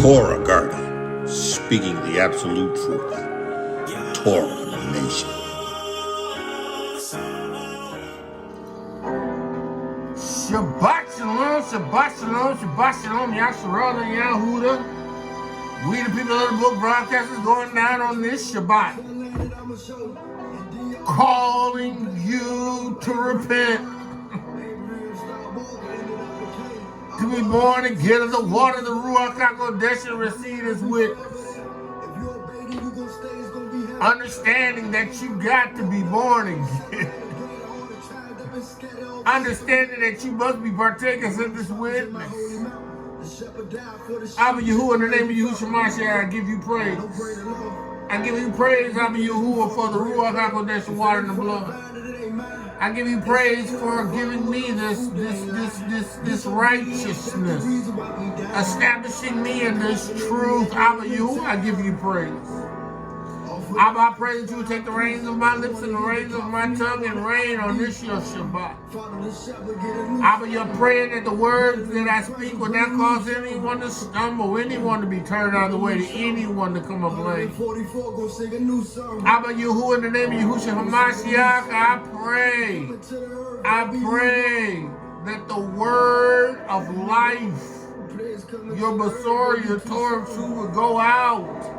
Torah guardian, speaking the absolute truth. Torah nation. Shabbat shalom, Shabbat shalom, Shabbat shalom, Yahusha and Yahuah. We the people of the book broadcasters going down on this Shabbat, calling you to repent, to be born again of the water, the Ruach Ha'Qodesh, and receive His witness. Understanding that you got to be born again. Understanding that you must be partakers of this witness. Abba Yahuah, in the name of Yahusha Ha'Mashiach, I give you praise. I give you praise, Abba Yahuah, for the Ruach Ha'Qodesh, the water and the blood. I give you praise for giving me this righteousness, establishing me in this truth. Abba Yahuah, I give you praise. Abba, I pray that you would take the reins of my lips and the reins of my tongue and reign on this your Shabbat. Abba, you're praying that the words that I speak will not cause anyone to stumble, anyone to be turned out of the way, to anyone to come ablaze. Abba, Yahuah, in the name of Yahusha Ha'Mashiach, I pray that the word of life, your Basor, your Torah, truth will go out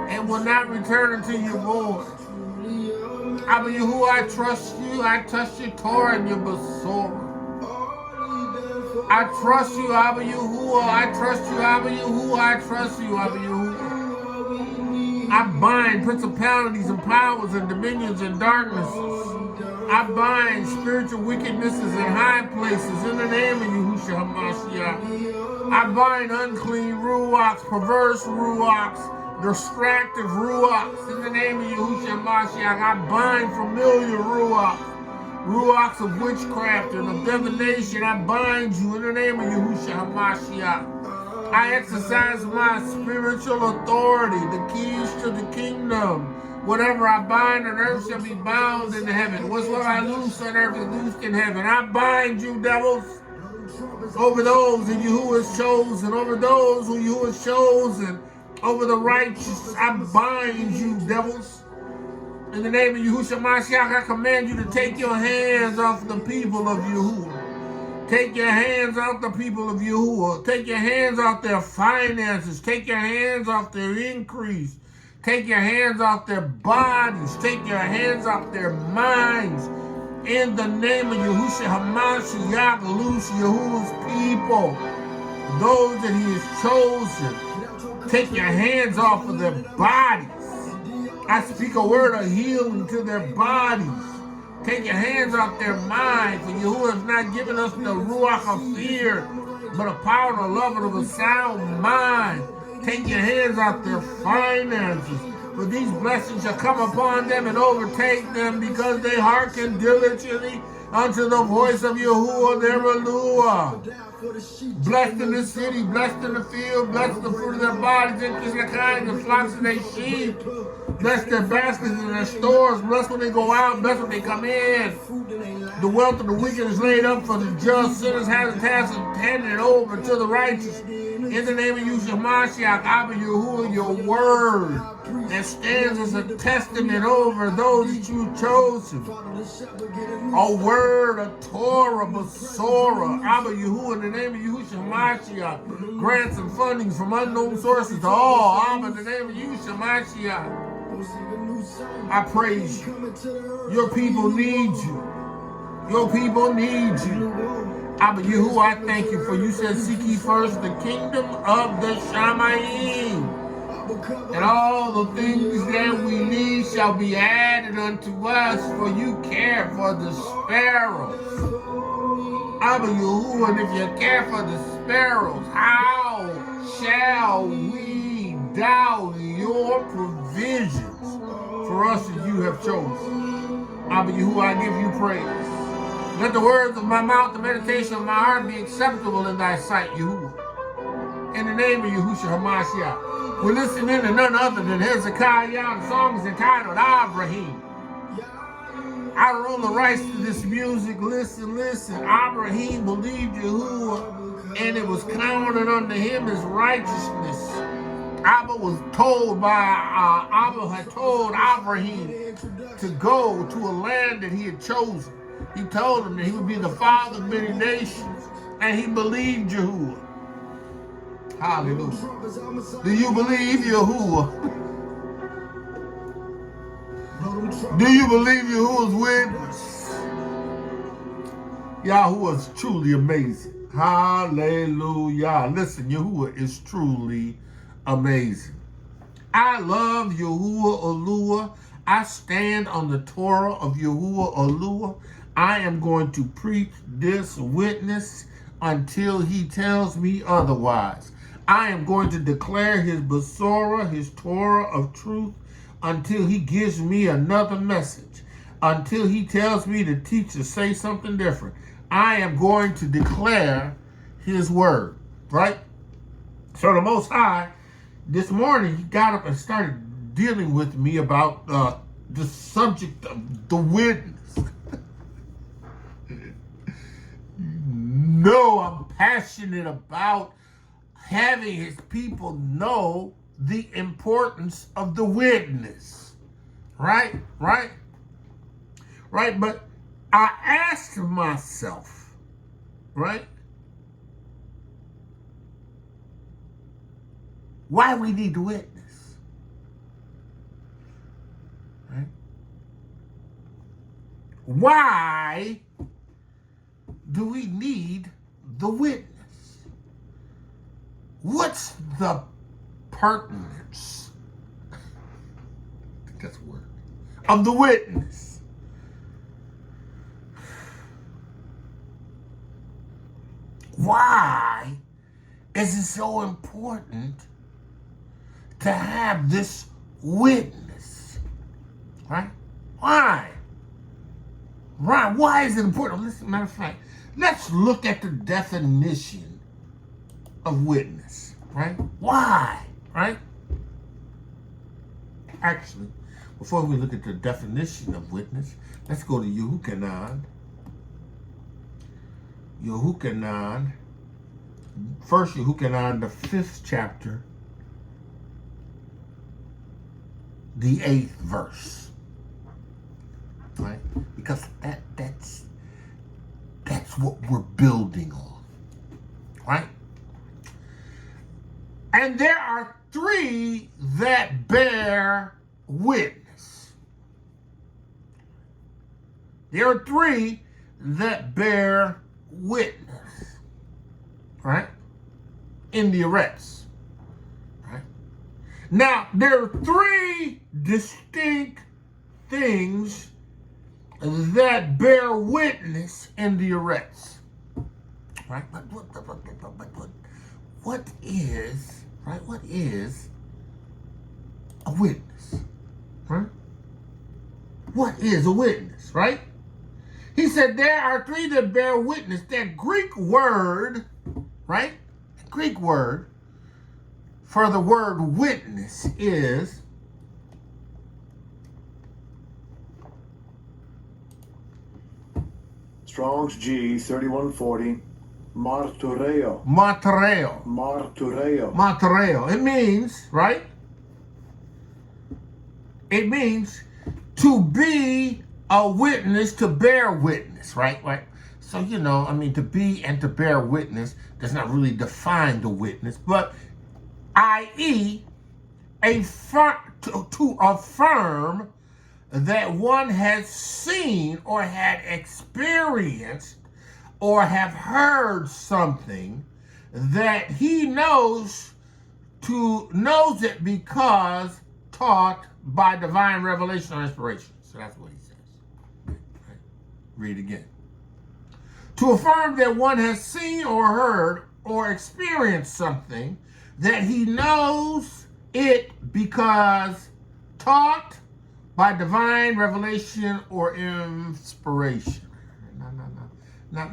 and will not return until you're born. Abba Yahuah, I trust you. I trust your Torah and your Basora. I trust you, Abba Yahuah. I trust you, Abba Yahuah. I trust you, Abba Yahuah. I bind principalities and powers and dominions and darknesses. I bind spiritual wickednesses in high places in the name of Yahusha Ha'Mashiach. I bind unclean ruachs, perverse ruachs, distractive ruachs in the name of Yahusha Ha'Mashiach. I bind familiar ruachs of witchcraft and of divination. I bind you in the name of Yahusha Ha'Mashiach. I exercise my spiritual authority, the keys to the kingdom. Whatever I bind on earth shall be bound in heaven. Whatsoever I loose on earth is loosed in heaven. I bind you, devils, over those that Yahuah has chosen, over those who Yahuah has chosen, over the righteous. I bind you, devils. In the name of Yahusha Ha'Mashiach, I command you to take your hands off the people of Yahuah. Take your hands off the people of Yahuah. Take your hands off their finances. Take your hands off their increase. Take your hands off their bodies. Take your hands off their minds. In the name of Yahusha Ha'Mashiach, loose Yahuah's people, those that He has chosen. Take your hands off of their bodies. I speak a word of healing to their bodies. Take your hands off their minds. For Yahuah has not given us the Ruach of fear, but a power of love and of a sound mind. Take your hands off their finances. For these blessings shall come upon them and overtake them, because they hearken diligently unto the voice of Yahuah their Elohiym. Blessed in the city, blessed in the field, blessed the fruit of their bodies, increase their kind, the flocks of their sheep. Bless their baskets and their stores. Bless when they go out, bless when they come in. The wealth of the wicked is laid up for the just. Sinners have the task of handing it over to the righteous. In the name of Yahusha Ha'Mashiach, Abba Yahuah, your word that stands as a testament over those that you've chosen. A word, a Torah, Basora. Abba Yahuah, in the name of Yahusha Ha'Mashiach, grants and fundings from unknown sources to all. Abba, in the name of Yahusha Ha'Mashiach, I praise you. Your people need you. Your people need you. Abba Yahuah, I thank you, for you said, seek ye first the kingdom of the Shamayim, and all the things that we need shall be added unto us, for you care for the sparrows. Abba Yahuah, and if you care for the sparrows, how shall we doubt your provisions for us that you have chosen? Abba Yahuah, I give you praise. Let the words of my mouth, the meditation of my heart be acceptable in thy sight, Yahuah. In the name of Yahusha Ha'Mashiach. We're listening to none other than Hezekiah. The song is entitled Abraham. I don't own the rights to this music. Listen. Abraham believed Yahuah and it was counted unto him as righteousness. Abba was told by, Abba had told Abraham to go to a land that he had chosen. He told him that he would be the father of many nations, and he believed Yahuah. Hallelujah. Do you believe Yahuah? Do you believe Yahuah's witness? Yahuah is truly amazing. Hallelujah. Listen, Yahuah is truly amazing. I love Yahuah Eluah. I stand on the Torah of Yahuah Eluah. I am going to preach this witness until he tells me otherwise. I am going to declare his Besorah, his Torah of truth, until he gives me another message, until he tells me to teach or say something different. I am going to declare his word, right? So the Most High, this morning, he got up and started dealing with me about the subject of the witness. No, I'm passionate about having his people know the importance of the witness. Right? But I asked myself, right? Why we need the witness? Right? Why do we need the witness? What's the pertinence? I think that's a word. Of the witness. Why is it so important to have this witness? Right? Why? Right? Why is it important? Listen, matter of fact, let's look at the definition of witness, right? Why, right? Actually, before we look at the definition of witness, let's go to YOCHANON. YOCHANON, first YOCHANON, the 5th chapter, the 8th verse, right? Because that's what we're building on, right? And there are 3 that bear witness. There are 3 that bear witness, right? In the arrests, right? Now, there are 3 distinct things that bear witness in the arrests, right? But what is, right? What is a witness, right? What is a witness, right? He said there are 3 that bear witness. That Greek word, right? The Greek word for the word witness is Strong's G 3140. Martureo. It means, right? It means to be a witness, to bear witness, right? So, to be and to bear witness does not really define the witness, but i.e., to affirm that one has seen or had experienced or have heard something that he knows it because taught by divine revelation or inspiration. So that's what he says. Right. Read again. To affirm that one has seen or heard or experienced something that he knows it because taught by divine revelation or inspiration. Now,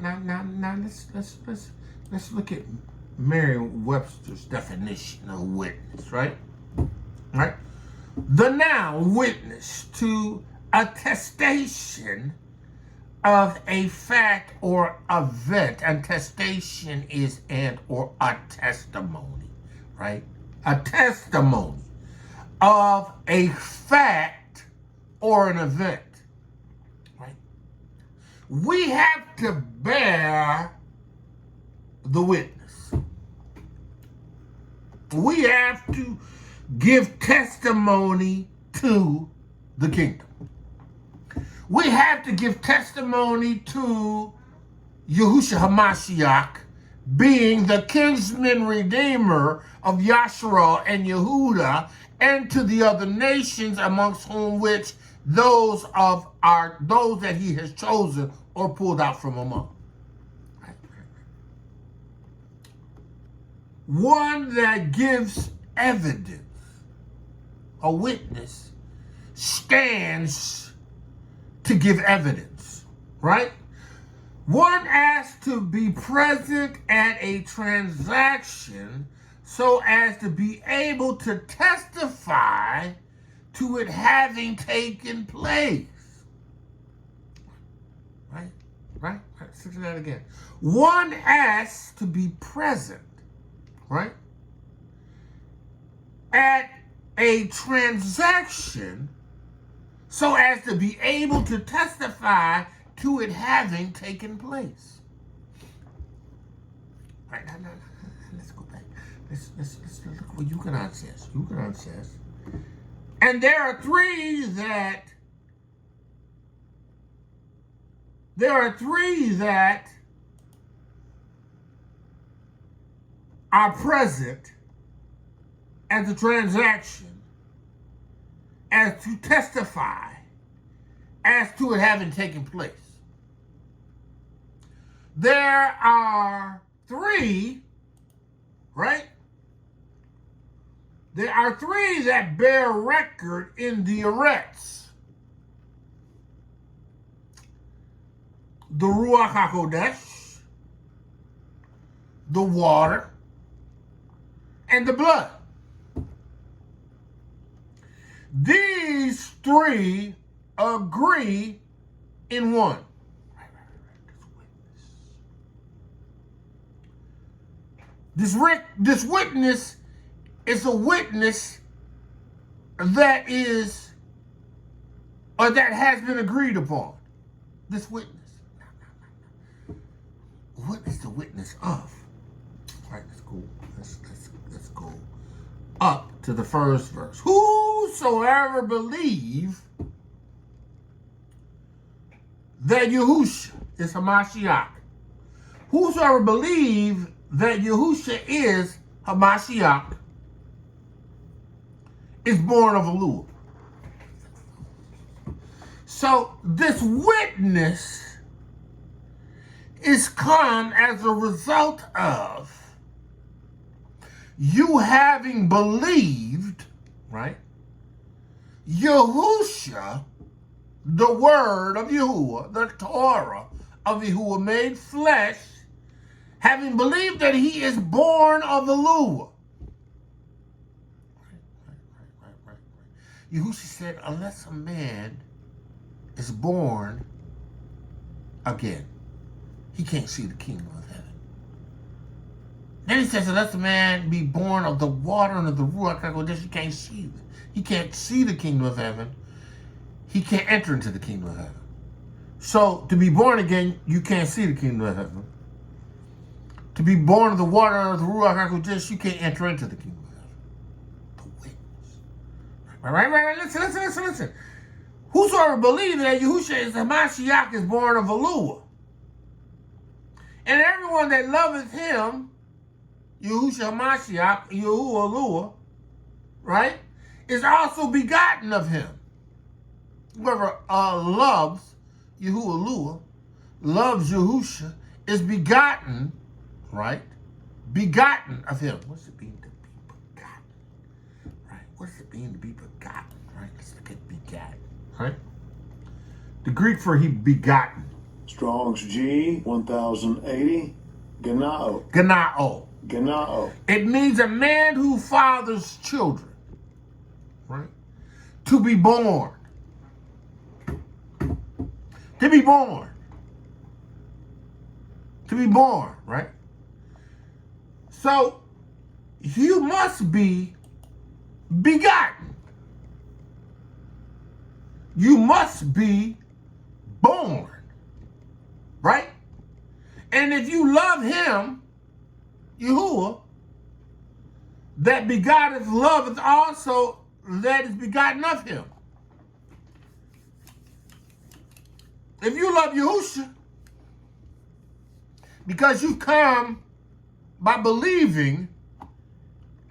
let's look at Merriam-Webster's definition of witness, right? Right? The noun witness, to attestation of a fact or event. Attestation is and or a testimony, right? A testimony of a fact or an event, right? We have to bear the witness. We have to give testimony to the kingdom. We have to give testimony to Yahusha Ha'Mashiach being the kinsman redeemer of Yahshua and Yehudah, and to the other nations amongst whom which those that he has chosen or pulled out from among. One that gives evidence, a witness, stands to give evidence, right? One asked to be present at a transaction so as to be able to testify to it having taken place. Right? Listen to that again. One asked to be present, right, at a transaction so as to be able to testify to it having taken place. Right, now, let's go back. Let's look what YOCHANON says. YOCHANON says, and there are three that are present at the transaction as to testify as to it having taken place. There are three, right? There are three that bear record in the arrests. The Ruach Ha'Qodesh, the water, and the blood. These three agree in one. This witness is a witness that is, or that has been agreed upon. This witness. What is the witness of? All right, let's go. Let's go up to the first verse. Whosoever believe that Yahusha is Hamashiach. Whosoever believe that Yahusha is Hamashiach is born of Elohiym. So this witness is come as a result of you having believed, right? Yahusha, the word of Yahuah, the Torah of Yahuah made flesh, having believed that he is born of Elohiym. Right. Yahusha said, unless a man is born again, he can't see the kingdom of heaven. Then he says, unless a man be born of the water and of the Ruach Ha'Qodesh, he can't see it. He can't see the kingdom of heaven. He can't enter into the kingdom of heaven. So, to be born again, you can't see the kingdom of heaven. To be born of the water and of the Ruach Ha'Qodesh, you can't enter into the kingdom of heaven. The witness. Right. Listen. Whosoever believes that Yahusha is Hamashiach is born of Yahuah. And everyone that loveth him, Yahusha Ha'Mashiach, Yahuah, right, is also begotten of him. Whoever loves Yahuah, loves Yahusha, is begotten, right? Begotten of him. What's it mean to be begotten? Right? What does it mean to be begotten? Right? Let's look at begat. Right? The Greek for he begotten. Strong's G 1080. Ganao. Ganao. It means a man who fathers children. Right? To be born. To be born. to be born, right? So you must be begotten. You must be born, right? And if you love him, Yahuah, that begotteth loveth also that is begotten of him. If you love Yahusha, because you come by believing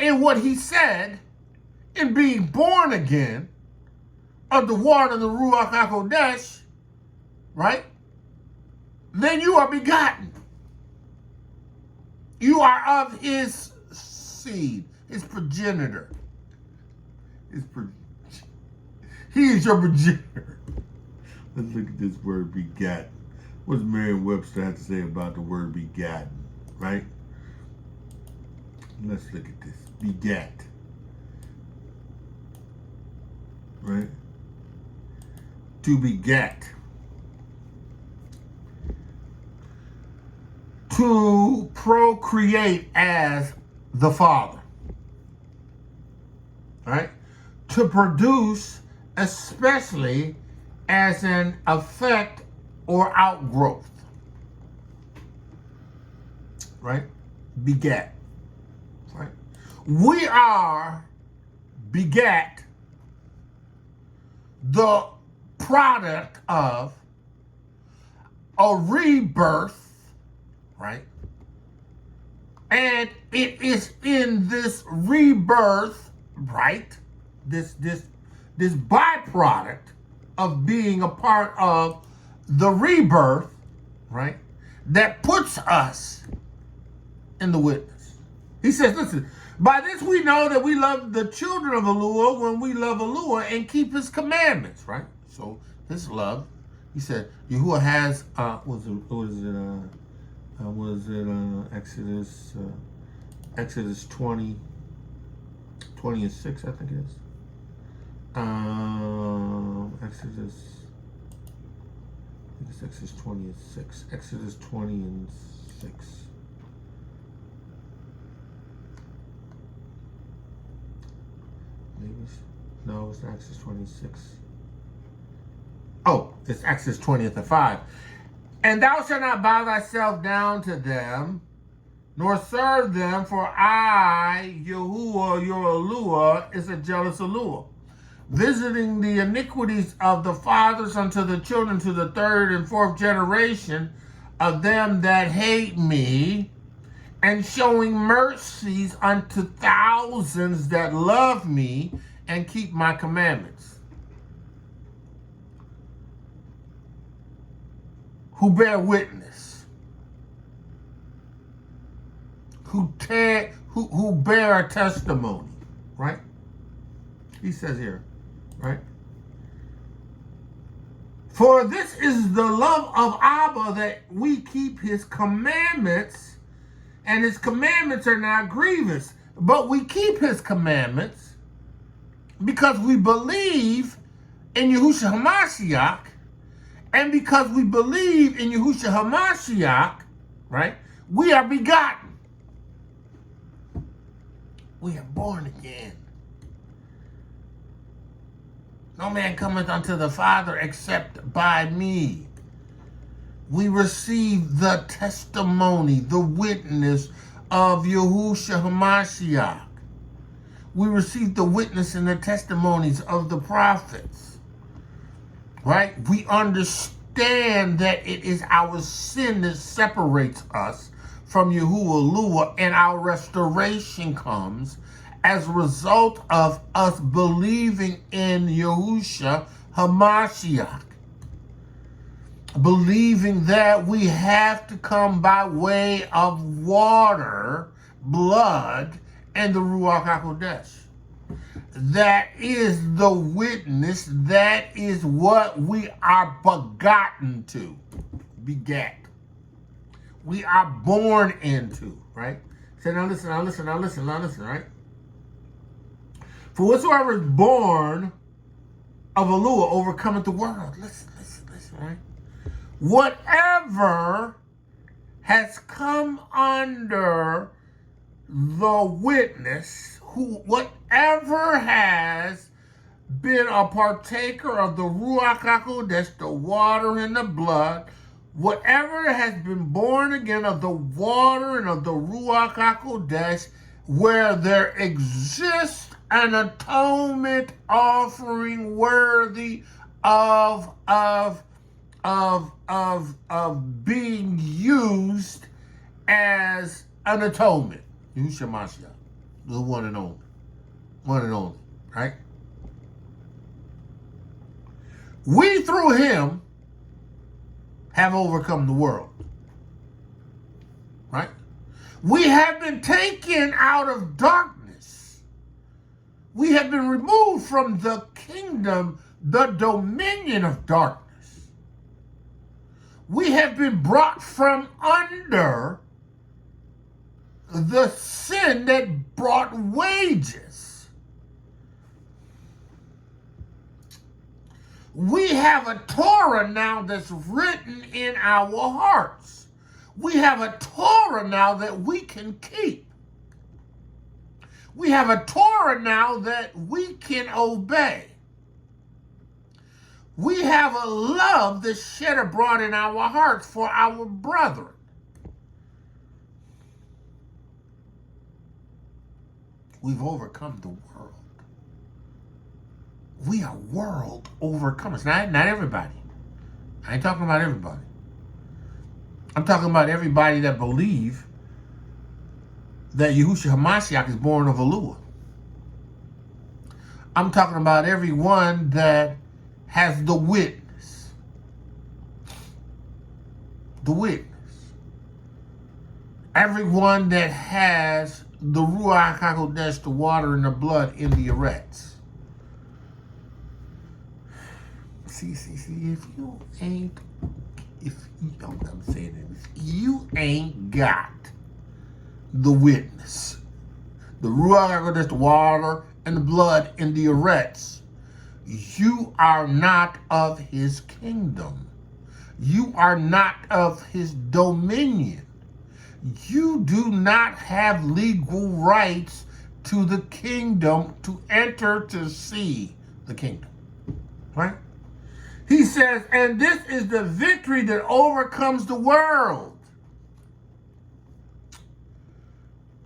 in what he said, in being born again of the water of the Ruach Ha'Qodesh, right? Then you are begotten. You are of his seed, his progenitor. He is your progenitor. Let's look at this word begat. What does Merriam-Webster have to say about the word begotten, right? Let's look at this. Begat. Right? To beget. To procreate as the Father. Right? To produce, especially as an effect or outgrowth. Right? Beget. Right? We are begat, the product of a rebirth, right? And it is in this rebirth, right? This byproduct of being a part of the rebirth, right? That puts us in the witness. He says, listen, by this we know that we love the children of Yahuah when we love Yahuah and keep his commandments, right? So his love, he said, Yahuah has, Exodus 20 and 6, I think it is. Exodus 20 and 6. Exodus 20 and 6. Maybe no, it's Exodus 26. Oh, it's Exodus 20th and 5. And thou shalt not bow thyself down to them, nor serve them, for I, Yahuah, your Eluah, is a jealous Eluah, visiting the iniquities of the fathers unto the children to the third and fourth generation of them that hate me, and showing mercies unto thousands that love me and keep my commandments, who bear witness, who bear a testimony, right? He says here, right? For this is the love of Abba, that we keep his commandments, and his commandments are not grievous, but we keep his commandments because we believe in Yahusha Ha'Mashiach, and because we believe in Yahusha Ha'Mashiach, right, we are begotten. We are born again. No man cometh unto the Father except by me. We receive the testimony, the witness of Yahusha Ha'Mashiach. We receive the witness and the testimonies of the prophets. Right? We understand that it is our sin that separates us from Yahuah, and our restoration comes as a result of us believing in Yahusha Ha'Mashiach. Believing that we have to come by way of water, blood, and the Ruach Ha'Qodesh. That is the witness. That is what we are begotten to. Begat. We are born into, right? So now listen, right? For whatsoever is born of Yahuah overcometh the world. Listen, right? Whatever has come under the witness, whatever has been a partaker of the Ruach Ha'Qodesh, the water and the blood, whatever has been born again of the water and of the Ruach Ha'Qodesh, where there exists an atonement offering worthy of being used as an atonement. Yahusha Ha'Mashiach, the one and only, right? We through him have overcome the world, right? We have been taken out of darkness. We have been removed from the kingdom, the dominion of darkness. We have been brought from under the sin that brought wages. We have a Torah now that's written in our hearts. We have a Torah now that we can keep. We have a Torah now that we can obey. We have a love that's shed abroad in our hearts for our brethren. We've overcome the world. We are world overcomers. Not everybody. I ain't talking about everybody. I'm talking about everybody that believe that Yahusha Ha'Mashiach is born of Yahuah. I'm talking about everyone that has the witness. The witness. Everyone that has the Ruach Ha'Qodesh, the water and the blood in the erects. See, if you ain't got the witness, the Ruach Ha'Qodesh, the water and the blood in the erects, you are not of his kingdom. You are not of his dominion. You do not have legal rights to the kingdom, to enter to see the kingdom. Right? He says, and this is the victory that overcomes the world.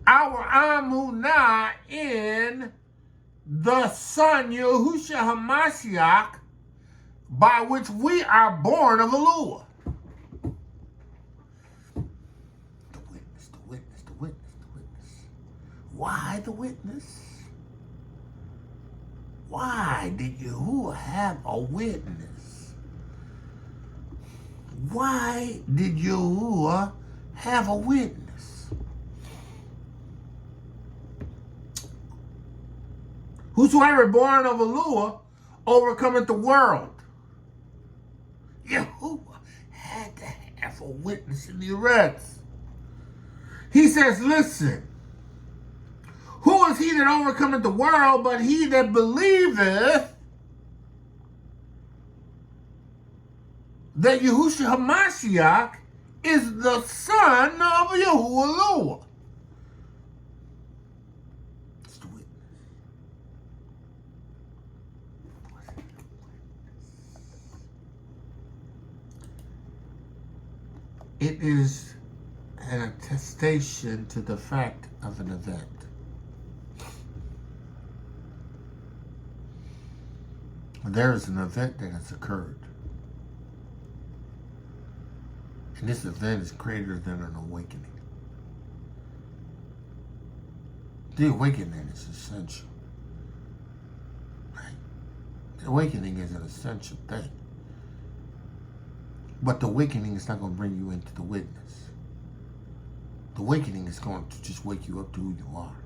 Our amunah in the Son, Yahusha Ha'Mashiach, by which we are born of Yahuah. The witness. Why the witness? Why did Yahuah have a witness? Why did Yahuah have a witness? Whosoever born of Yahuah overcometh the world. Yahuah had to have a witness in the erects. He says, listen, who is he that overcometh the world but he that believeth that Yahusha Ha'Mashiach is the Son of Yahuah? It's the witness. It is an attestation to the fact of an event. There is an event that has occurred. And this event is greater than an awakening. The awakening is essential. Right? The awakening is an essential thing. But the awakening is not going to bring you into the witness. The awakening is going to just wake you up to who you are.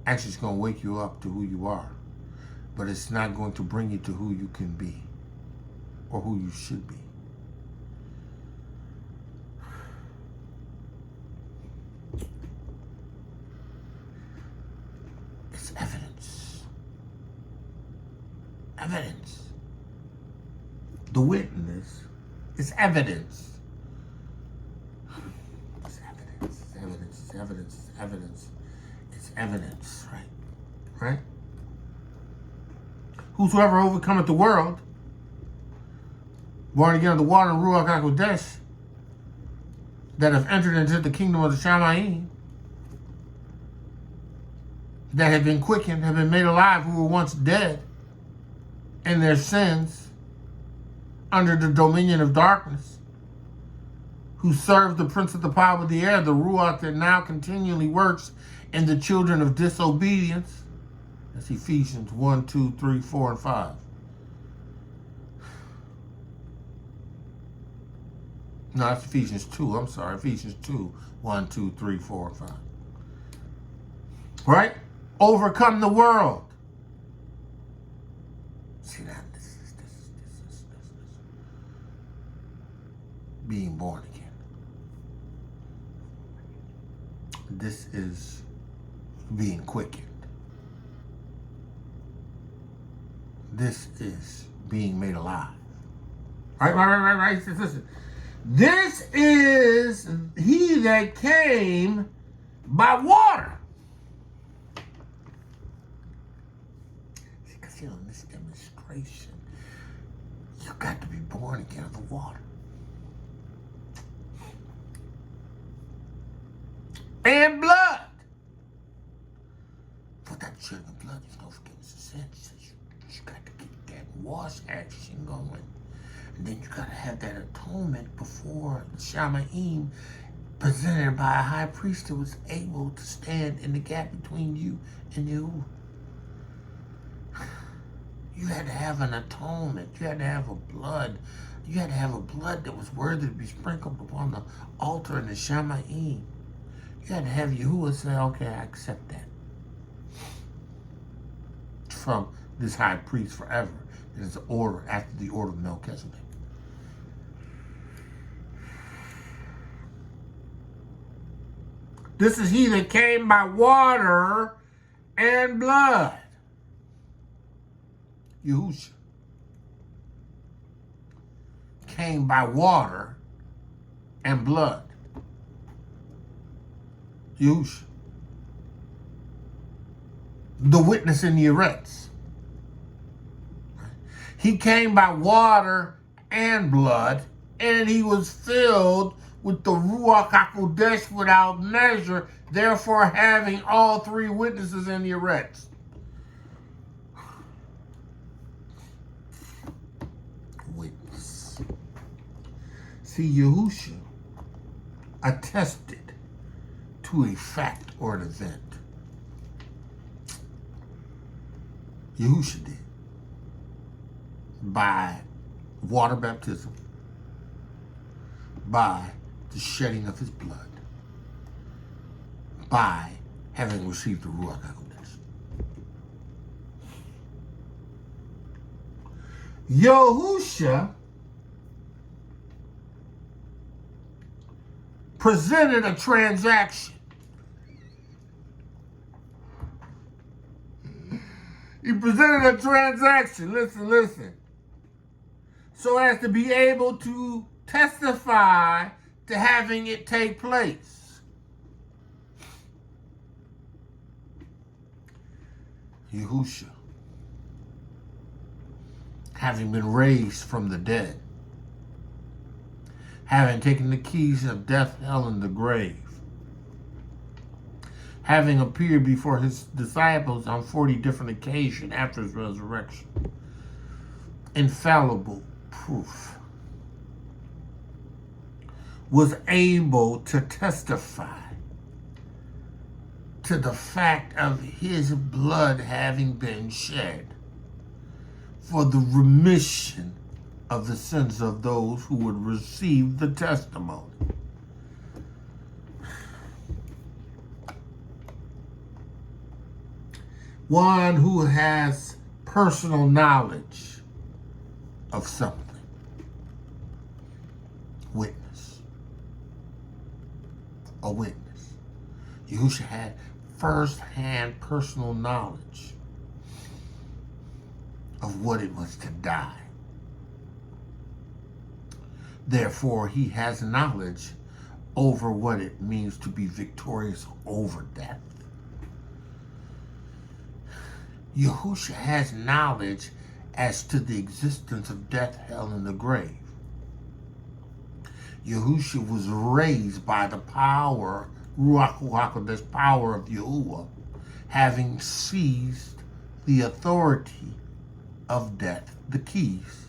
Actually, it's going to wake you up to who you are. But it's not going to bring you to who you can be or who you should be. It's evidence. Evidence. The witness It's evidence. It's evidence. It's evidence. It's evidence. It's evidence. It's evidence. Right? Right? Whosoever overcometh the world, born again of the water and Ruach Ha'Qodesh, that have entered into the kingdom of the Shamayim, that have been quickened, have been made alive, who were once dead in their sins, under the dominion of darkness, who served the prince of the power of the air, the Ruach that now continually works in the children of disobedience. That's Ephesians 1, 2, 3, 4, and 5. No, that's Ephesians 2. I'm sorry. Ephesians 2, 1, 2, 3, 4, and 5. Right? Overcome the world. See that? This is being born again. This is being quickened. This is being made alive. Right. Listen. This is he that came by water. See, because in this demonstration, you got to be born again of the water. And blood. For that shedding of blood is no forgiveness of sins. You got to get that wash action going. And then you got to have that atonement before the Shamayim, presented by a high priest that was able to stand in the gap between you and Yahuah. You had to have an atonement. You had to have a blood. You had to have a blood that was worthy to be sprinkled upon the altar in the Shamayim. You had to have Yahuah say, okay, I accept that. From this high priest forever. It is the order after the order of Melchizedek. This is he that came by water and blood. Yahusha came by water and blood. Yahusha. The witness in the Eretz. He came by water and blood, and he was filled with the Ruach Ha'Qodesh without measure, therefore having all three witnesses in the Eretz. Witness. See, Yahusha attested to a fact or an event. Yahusha did. By water baptism, by the shedding of his blood, by having received the Ruach Ha'Qodesh. Yahusha presented a transaction. He presented a transaction. Listen. So as to be able to testify to having it take place. Yahusha, having been raised from the dead, having taken the keys of death, hell, and the grave, having appeared before his disciples on 40 different occasions after his resurrection, infallible proof, was able to testify to the fact of his blood having been shed for the remission of the sins of those who would receive the testimony. One who has personal knowledge of something. Witness. A witness. Yahusha had first-hand personal knowledge of what it was to die. Therefore, he has knowledge over what it means to be victorious over death. Yahusha has knowledge as to the existence of death, hell, and the grave. Yahusha was raised by the power, Ruach Ha'Qodesh power of Yahuah, having seized the authority of death, the keys,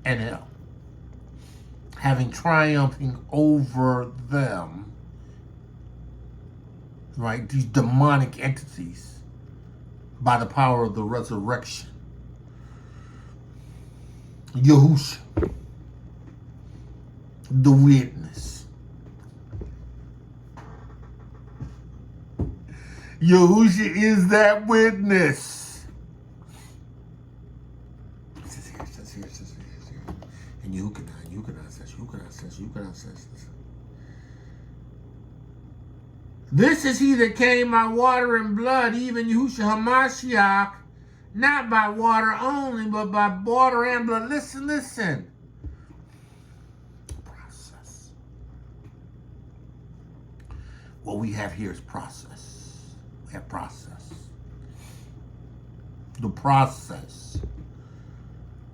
and hell. Having triumphing over them, right, these demonic entities, by the power of the resurrection. Yahusha, the witness. Yahusha is that witness. It says here. And Yuchanan says. This is he that came by water and blood, even Yahusha Ha'Mashiach, not by water only, but by water and blood. Listen. Process. What we have here is process. We have process. The process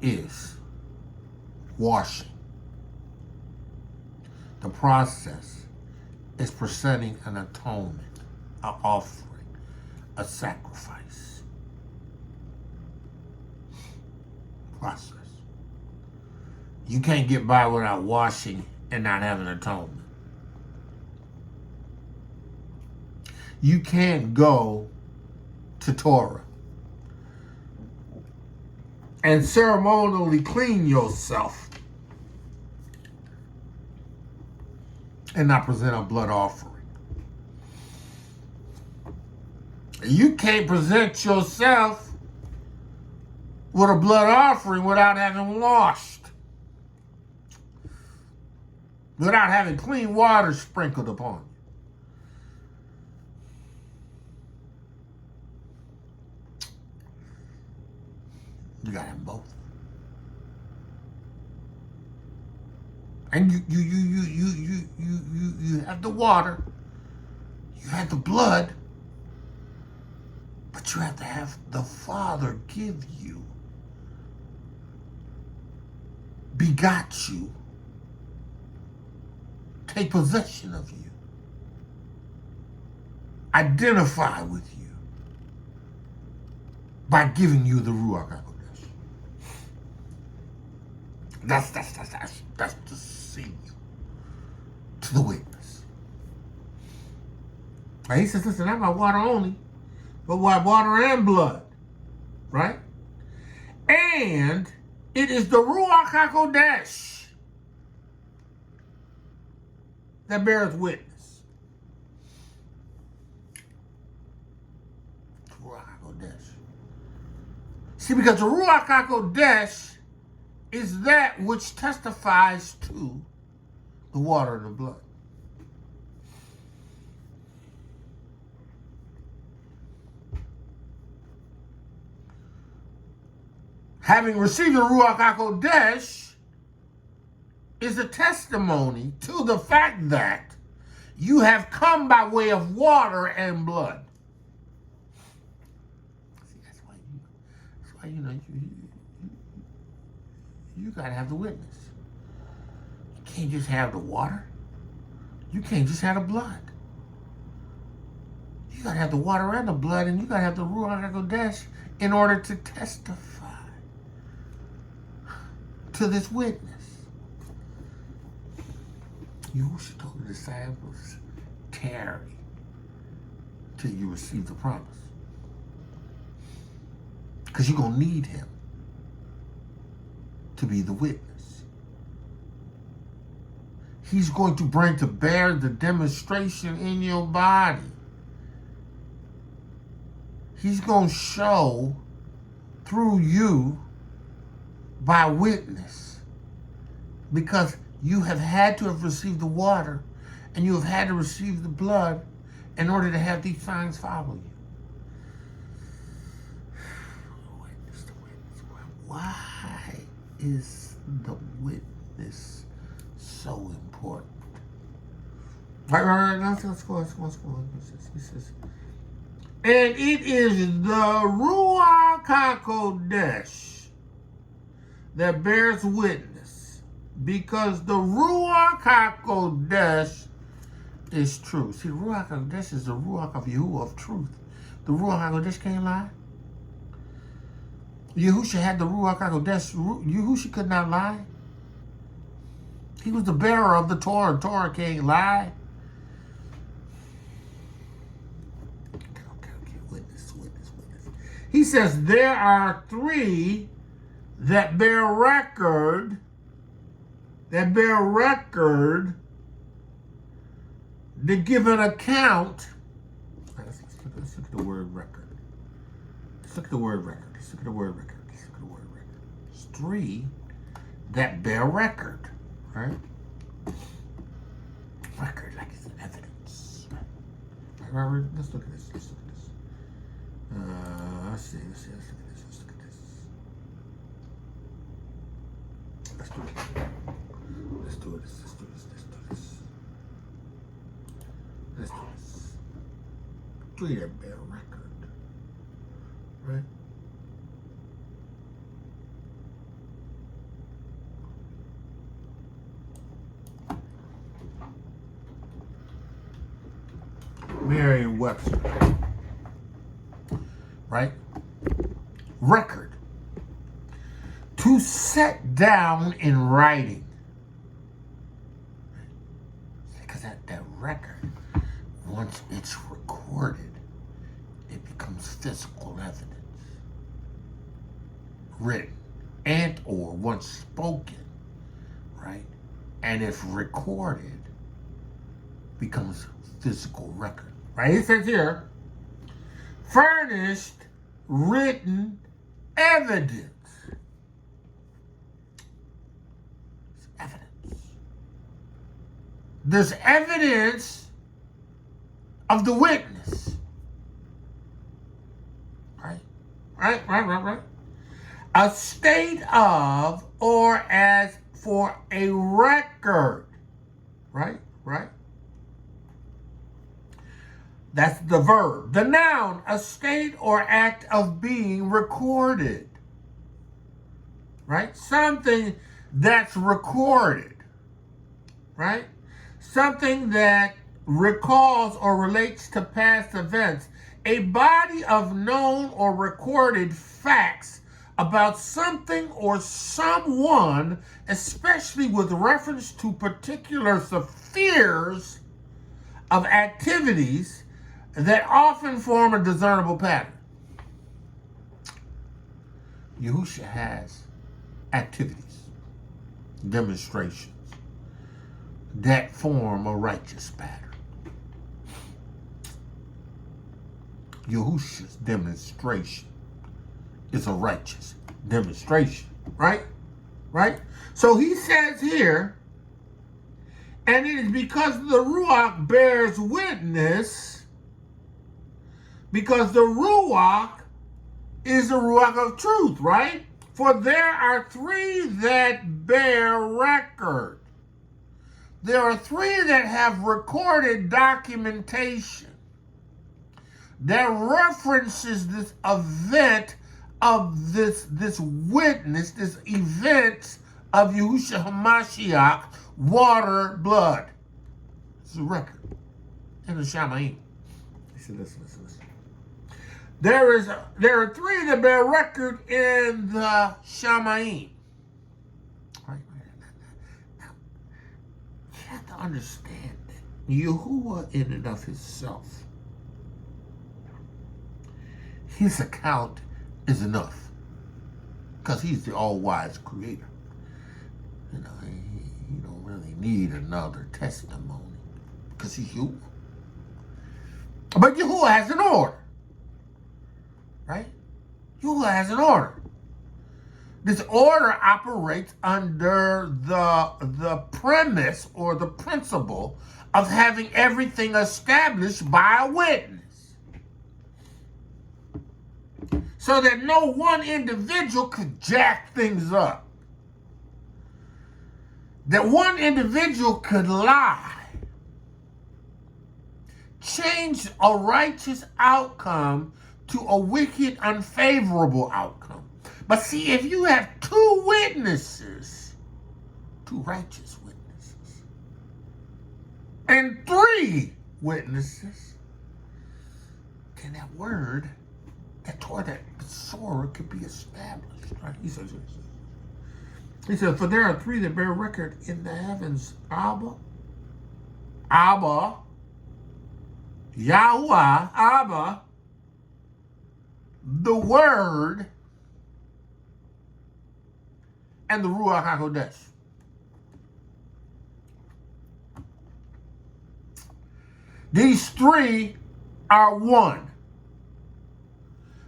is washing. The process is presenting an atonement, an offering, a sacrifice. Process. You can't get by without washing and not having atonement. You can't go to Torah and ceremonially clean yourself and not present a blood offering. You can't present yourself with a blood offering without having washed, without having clean water sprinkled upon you. You gotta have both. And you have the water, you have the blood, but you have to have the Father give you, begot you, take possession of you, identify with you by giving you the Ruach Ha'Qodesh. That's to see you to the witness. And he says, listen, not by water only, but by water and blood, right? And it is the Ruach Ha'Qodesh that bears witness. Ruach Ha'Qodesh. See, because the Ruach Ha'Qodesh is that which testifies to the water and the blood. Having received the Ruach Ha'Qodesh is a testimony to the fact that you have come by way of water and blood. See, that's why you gotta have the witness. You can't just have the water. You can't just have the blood. You gotta have the water and the blood, and you gotta have the Ruach Ha'Qodesh in order to testify to this witness. Yahushua told the disciples, tarry till you receive the promise. Because you're gonna need him to be the witness. He's going to bring to bear the demonstration in your body. He's going to show through you by witness, because you have had to have received the water and you have had to receive the blood in order to have these signs follow you. Why is the witness so important. Right. Let's go. He says, and it is the Ruach Ha'Qodesh that bears witness, because the Ruach Ha'Qodesh is truth. See, the Ruach Ha'Qodesh is the Ruach of Yahuah, of truth. The Ruach Ha'Qodesh can't lie. Yahusha had the Ruach Ha'Qodesh. Yahusha could not lie. He was the bearer of the Torah. Torah can't lie. Witness. He says there are three that bear record. That give an account. Let's look at the word record. Let's look at the word record. It's three that bear record, right? Record, like it's evidence. Right. Let's look at this. Let's look at this. Let's do this. Three that bear record, right? Merriam-Webster, right? Record. To set down in writing. Because that record, once it's recorded, it becomes physical evidence. Written and or once spoken, right? And if recorded, becomes physical record. Right? It says here, furnished written evidence. It's evidence. There's evidence of the witness. Right. A state of, or as for a record. Right. That's the verb. The noun, a state or act of being recorded. Right? Something that's recorded. Right? Something that recalls or relates to past events. A body of known or recorded facts about something or someone, especially with reference to particular spheres of activities that often form a discernible pattern. Yahusha has activities, demonstrations that form a righteous pattern. Yahusha's demonstration is a righteous demonstration, right? So he says here, and it is because the Ruach bears witness, because the Ruach is the Ruach of truth, right? For there are three that bear record. There are three that have recorded documentation that references this event of this witness, this event of Yahusha Ha'Mashiach, water, blood. It's a record in the Shamayim. He said, listen. There are three that bear record in the Shamayim. Right? Now, you have to understand that Yahuah in and of himself, his account is enough. Because he's the all-wise creator. You know, he don't really need another testimony. Because he's Yahuah. But Yahuah has an order. Right? Yahuah has an order. This order operates under the premise or the principle of having everything established by a witness. So that no one individual could jack things up. that one individual could lie, change a righteous outcome to a wicked, unfavorable outcome. But see, if you have two witnesses, two righteous witnesses, and three witnesses, then that word, that Torah, that Torah could be established, right? He says, for there are three that bear record in the heavens, Abba, Yahuah, Abba, the Word, and the Ruach Ha'Qodesh. These three are one,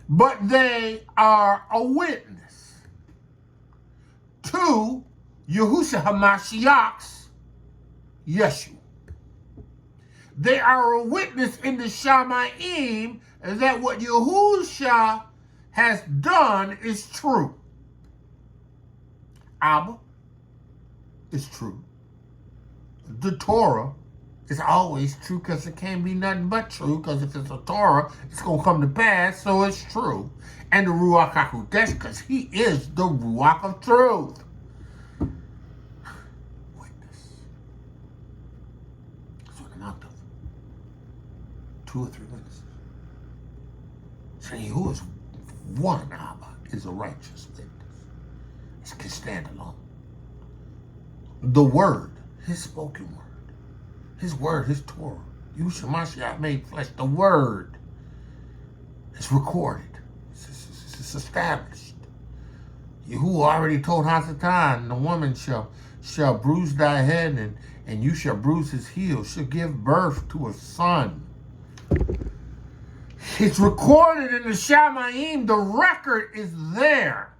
but they are a witness to Yahusha Ha'Mashiach's Yeshua. They are a witness in the Shamayim that what Yahusha has done is true. Abba is true. The Torah is always true because it can't be nothing but true, because if it's a Torah, it's going to come to pass, so it's true. And the Ruach Ha'Qodesh, because he is the Ruach of truth. Witness. That's what I'm out of. 2 or 3 witnesses. Saying who is one Abba is a righteous witness. It can stand alone. The Word, his spoken word, his word, his Torah, Yahusha Ha'Mashiach made flesh, the Word is recorded. It's established. Yahuah already told Hasatan, the woman shall bruise thy head, and you shall bruise his heel. She'll give birth to a son. It's recorded in the Shamayim. The record is there.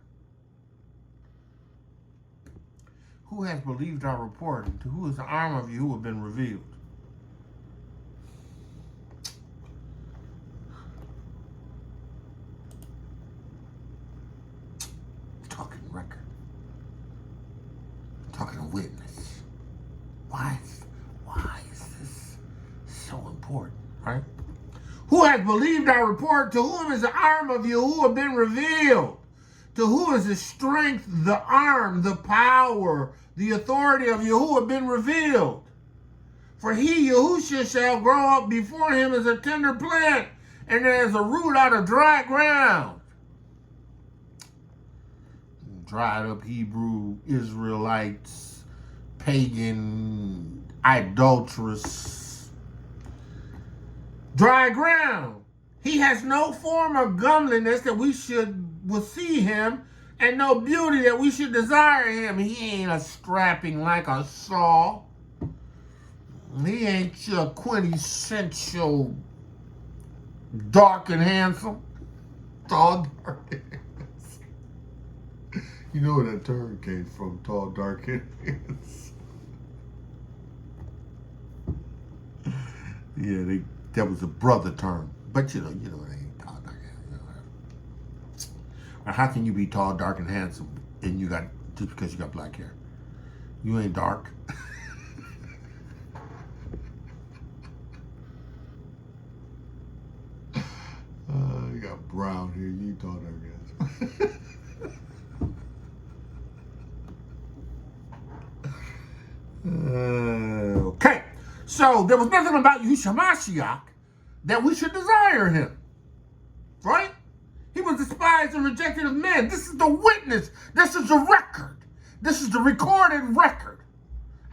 Who has believed our report, and to who is the arm of Yahuah been revealed? Talking record. Talking a witness. Why is this so important, right? Who has believed our report? To whom is the arm of Yahuah been revealed? To who is the strength, the arm, the power, the authority of Yahuah been revealed? For he, Yahusha, shall grow up before him as a tender plant, and as a root out of dry ground. Dried up Hebrew, Israelites, pagan, idolatrous. Dry ground. He has no form of comeliness that we will see him, and no beauty that we should desire him. He ain't a strapping like a Saul. He ain't your quintessential dark and handsome. Tall, dark and handsome. You know where that term came from, tall, dark and handsome. Yeah, that was a brother term. But you know, it ain't tall, dark, and handsome. How can you be tall, dark, and handsome and just because you got black hair? You ain't dark. You got brown hair. You ain't tall, dark, and handsome. Okay, so there was nothing about Yahusha Ha'Mashiach that we should desire him, right? He was despised and rejected of men. This is the witness. This is the record. This is the recorded record.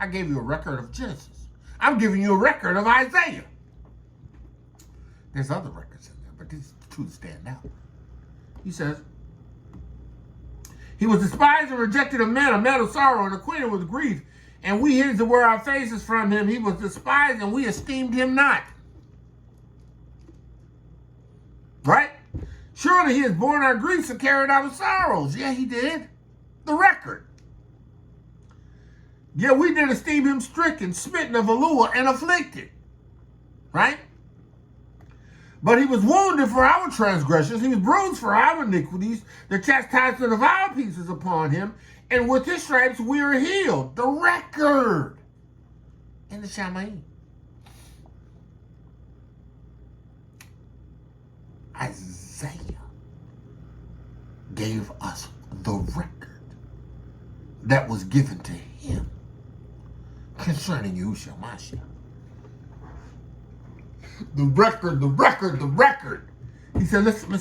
I gave you a record of Genesis. I'm giving you a record of Isaiah. There's other records in there, but these two stand out. He says, he was despised and rejected of men, a man of sorrow and acquainted with grief. And we hid to wear our faces from him. He was despised and we esteemed him not. Right? Surely he has borne our griefs and carried our sorrows. Yeah, he did. The record. Yeah, we did esteem him stricken, smitten of Yahuah, and afflicted. Right? But he was wounded for our transgressions. He was bruised for our iniquities. The chastisement of our peace is upon him. And with his stripes we are healed. The record in the Shamayim. Isaiah gave us the record that was given to him concerning Yahusha Ha'Mashiach. The record, the record, the record. He said, listen.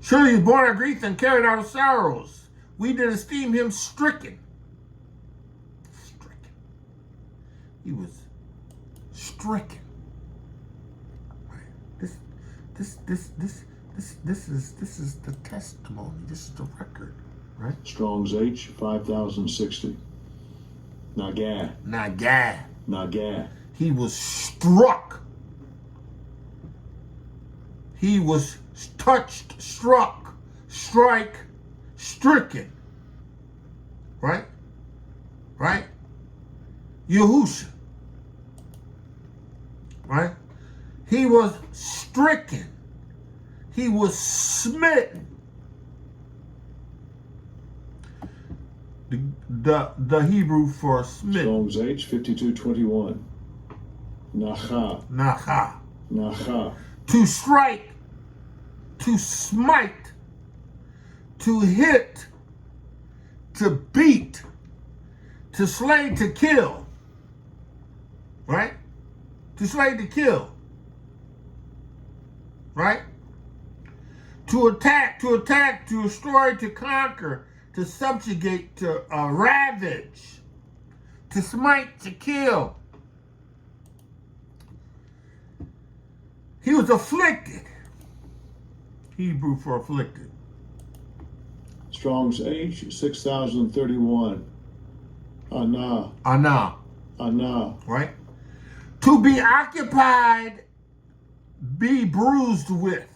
Surely he was born of grief and carried our sorrows. We did esteem him stricken. He was stricken. This is the testimony. This is the record, right? Strong's H 5060. Nagah. He was struck. He was touched, struck, strike, stricken. Right? Yahusha. Right? He was stricken. He was smitten. The Hebrew for smitten. Strong's H 5221. Nacha. To strike, to smite, to hit, to beat, to slay, to kill. Right? To slay, to kill. Right? To attack, to destroy, to conquer, to subjugate, to ravage, to smite, to kill. He was afflicted. Hebrew for afflicted. Strong's H 6031. Anah. Right? To be occupied, be bruised with.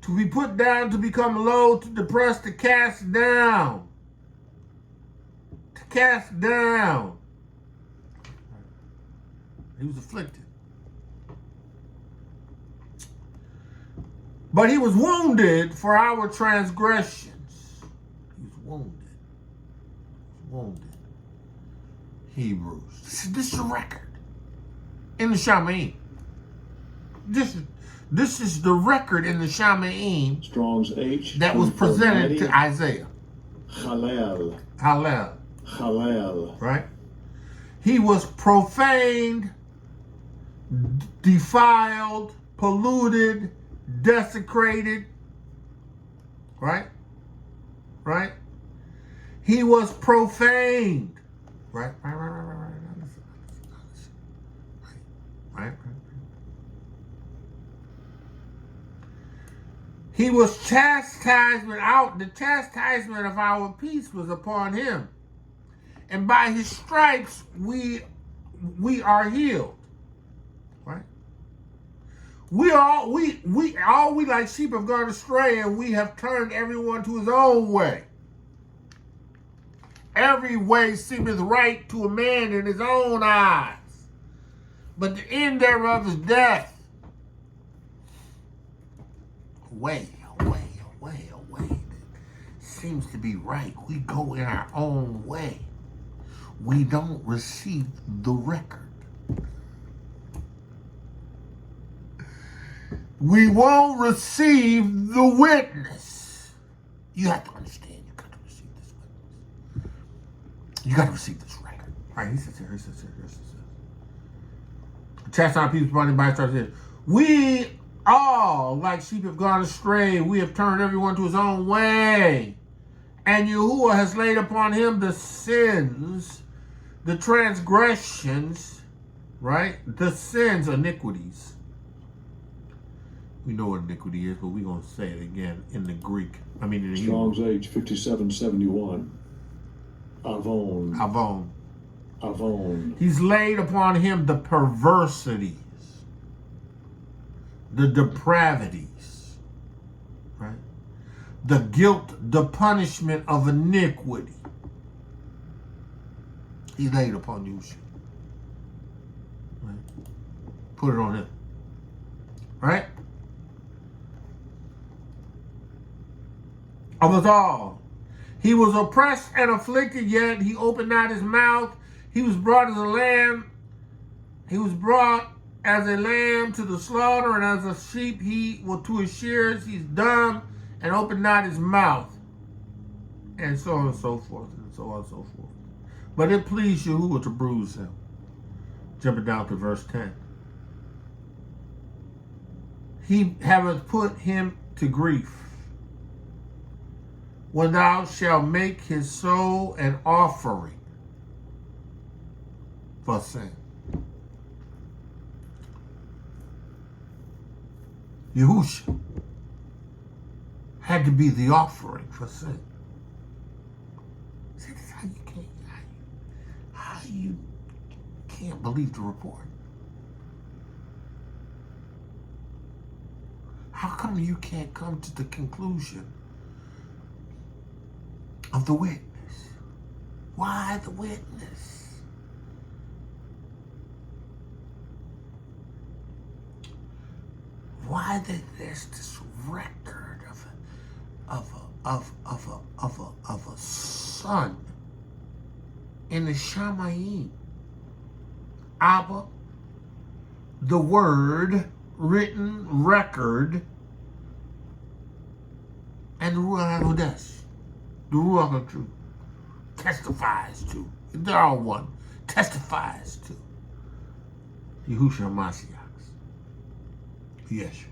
To be put down, to become low, to depress, to cast down. To cast down. He was afflicted. But he was wounded for our transgressions. He was wounded. Hebrews. This is a record in the Shamayim. This is the record in the Shamayim. Strong's H that was presented to Isaiah. Hallel. Right? He was profaned, defiled, polluted, desecrated. Right? He was profaned. Right? He was the chastisement of our peace was upon him. And by his stripes we are healed. Right? We like sheep have gone astray, and we have turned everyone to his own way. Every way seemeth right to a man in his own eyes, but the end thereof is death. Way seems to be right. We go in our own way. We don't receive the record. We won't receive the witness. You have to understand, you got to receive this witness. You got to receive this record. All right, he says here. Chastise people's body by starts here. We all, like sheep, have gone astray. We have turned everyone to his own way. And Yahuah has laid upon him the sins, the transgressions, right? The sins, iniquities. We know what iniquity is, but we're going to say it again in the Greek. In the Strong's H 5771. Avon. Avon. He's laid upon him the perversities, the depravities, right? The guilt, the punishment of iniquity. He laid upon Yahusha. Right? Put it on him. Right? Of us all. He was oppressed and afflicted, yet he opened not his mouth. He was brought as a lamb. He was brought as a lamb to the slaughter, and as a sheep to his shears. He's dumb and opened not his mouth. And so on and so forth, and so on and so forth. But it pleased Yahuah to bruise him. Jumping down to verse 10. He haveth put him to grief. When thou shalt make his soul an offering for sin. Yahusha had to be the offering for sin. See, this is how you can't believe the report. How come you can't come to the conclusion of the witness? Why the witness? Why there's this record of a son in the Shamayim? Abba, the word, written record, and the Ruach Ha'Qodesh, the Ruach of truth, testifies to. They're all one. Testifies to Yahusha Ha'Mashiach, Yeshua.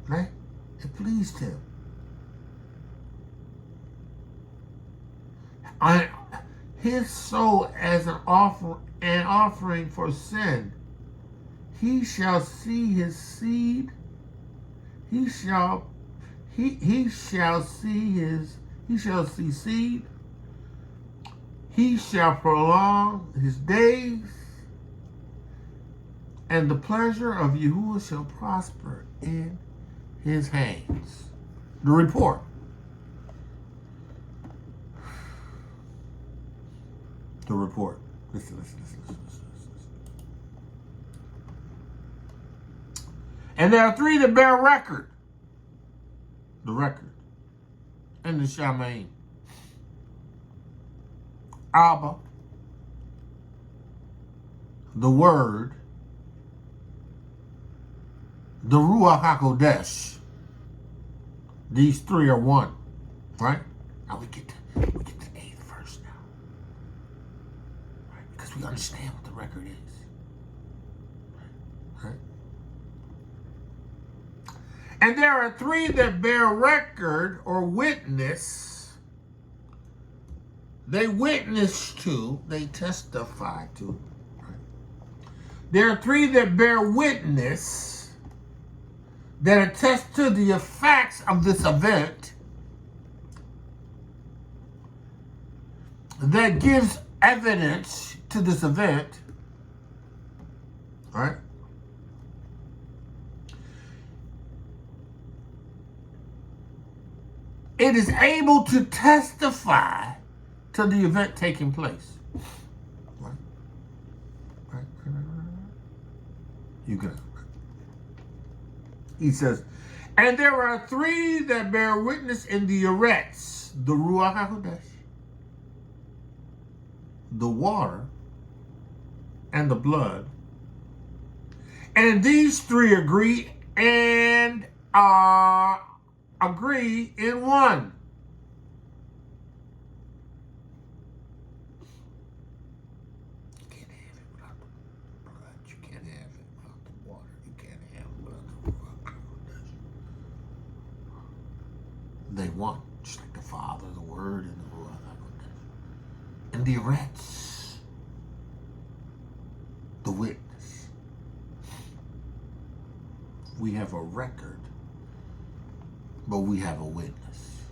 Right? It pleased him. His soul as an offering for sin. He shall see his seed. He shall see seed. He shall prolong his days, and the pleasure of Yahuah shall prosper in his hands. The report. The report. Listen. And there are three that bear record. The record. And the Shamayim. Abba. The Word. The Ruach Ha'Qodesh. These three are one. Right? Now we get to the 8th verse now. Right? Because we understand what the record is. Right? And there are three that bear record or witness. They witness to, they testify to. Right? There are three that bear witness, that attest to the facts of this event, that gives evidence to this event. All right? It is able to testify to the event taking place. Right? You got it. He says, and there are three that bear witness in the Eretz, the Ruach Ha'Qodesh, the water, and the blood. And these three agree and agree in one. You can't have it without the blood. You can't have it without the water. You can't have it without the Ruach Ha'Qodesh. They one, just like the Father, the Word, and the Ruach Ha'Qodesh. And the Eretz, the witness. We have a record, but we have a witness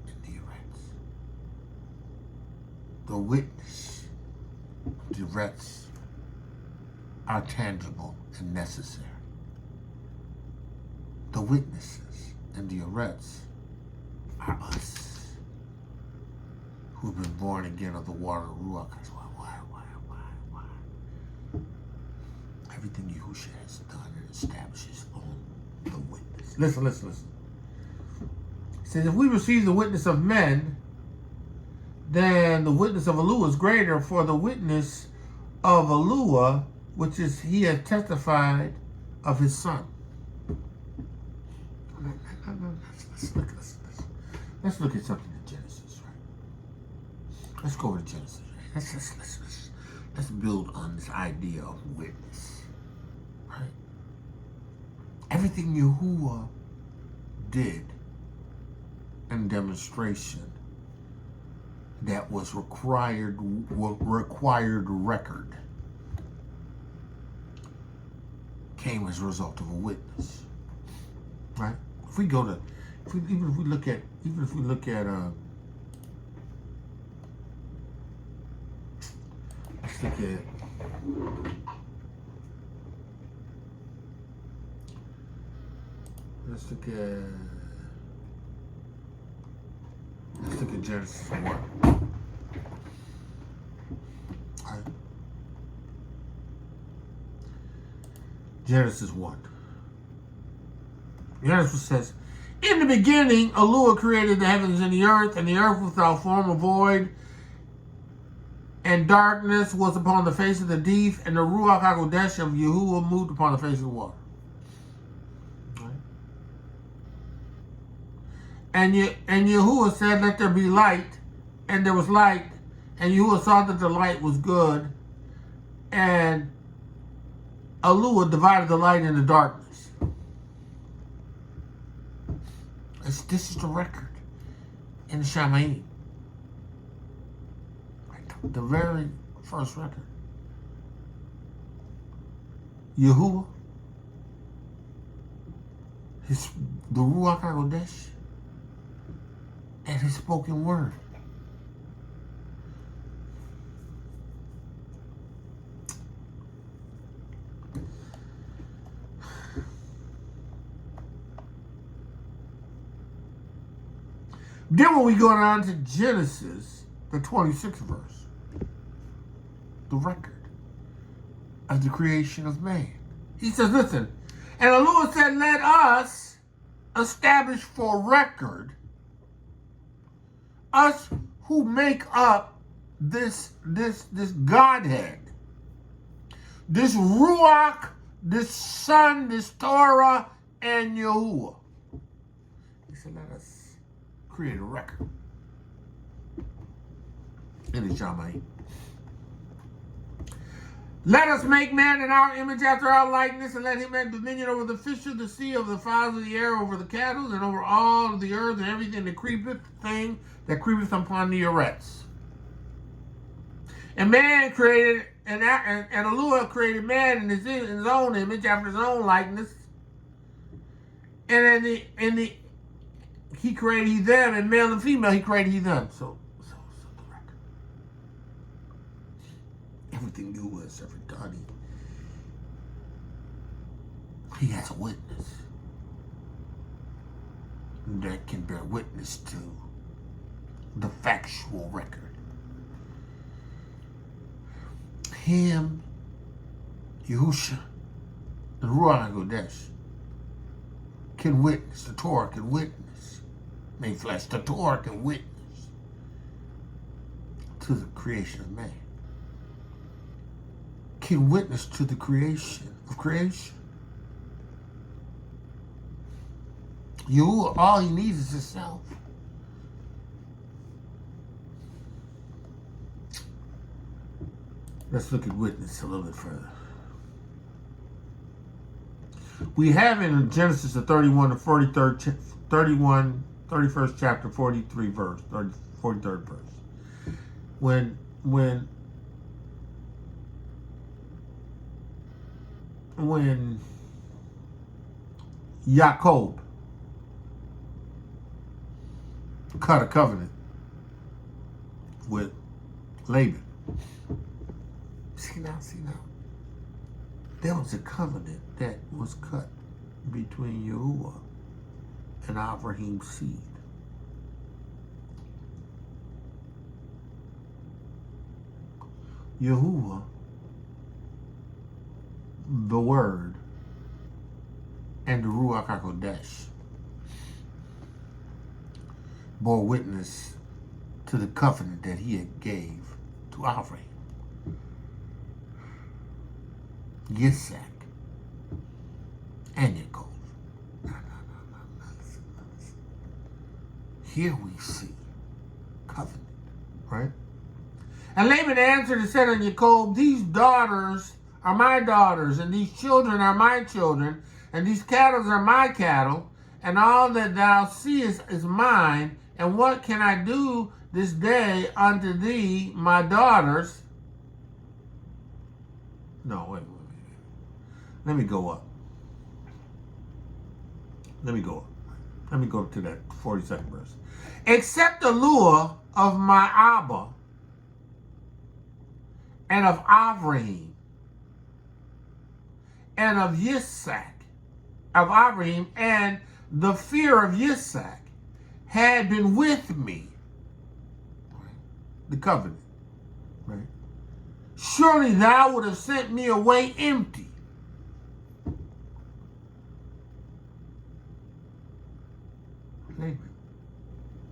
in the Eretz. The witness, the Eretz, are tangible and necessary. The witnesses in the Eretz are us, who have been born again of the water of Ruach. Why? everything Yahusha has done and establishes on the witness. Listen. It says, if we receive the witness of men, then the witness of Yahuah is greater, for the witness of Yahuah, which is he has testified of his son. Let's look at something in Genesis, right? Let's go over to Genesis. Let's build on this idea of witness, right? Everything Yahuah did in demonstration that was required record came as a result of a witness, right? Even if we look at let's look at Genesis 1. Right. Genesis 1. Genesis says, in the beginning, Yahuah created the heavens and the earth without form or void, and darkness was upon the face of the deep, and the Ruach Ha'Qodesh of Yahuah moved upon the face of the water. Right. And Yahuah said, let there be light, and there was light, and Yahuah saw that the light was good, and Yahuah divided the light into darkness. This is the record in the Shamayim. The very first record. Yahuah, the Ruach Ha'Qodesh, and his spoken word. Then when we go down to Genesis, the 26th verse, the record of the creation of man. He says, listen, and the Lord said, let us establish for record us who make up this Godhead, this Ruach, this Son, this Torah, and Yahuah. He said, let us create a record in the Shamayim. Let us make man in our image after our likeness, and let him have dominion over the fish of the sea, over the fowls of the air, over the cattle, and over all of the earth, and everything that creepeth, upon the earths. And man created, and Yahuah created man in his own image, after his own likeness. And he created them, and male and female, he created them. So the record. Everything Yahuah has ever done, he has a witness that can bear witness to the factual record. Him, Yahusha, the Ruach Ha'Qodesh can witness. The Torah can witness. Made flesh. The Torah can witness to the creation of man. Can witness to the creation of creation. Yahuah, all he needs is himself. Let's look at witness a little bit further. We have in Genesis the 31st chapter, 43 verse, 43rd verse. When Jacob cut a covenant with Laban. See now. There was a covenant that was cut between Yahuah and Abraham's seed. Yahuah the Word and the Ruach Ha'Qodesh bore witness to the covenant that he had gave to Avraham, Yitzhak, and Yaakov. Listen. Here we see covenant, right? And Laban answered and said unto Yaakov, these daughters are my daughters, and these children are my children, and these cattle are my cattle, and all that thou seest is mine. And what can I do this day unto thee, my daughters? No, wait. Let me go up. Let me go to that 42nd verse. Except the lure of my Abba and of Avraham and of Yitzhak, of Avraham, and the fear of Yitzhak had been with me. The covenant, right? Surely thou would have sent me away empty. Laban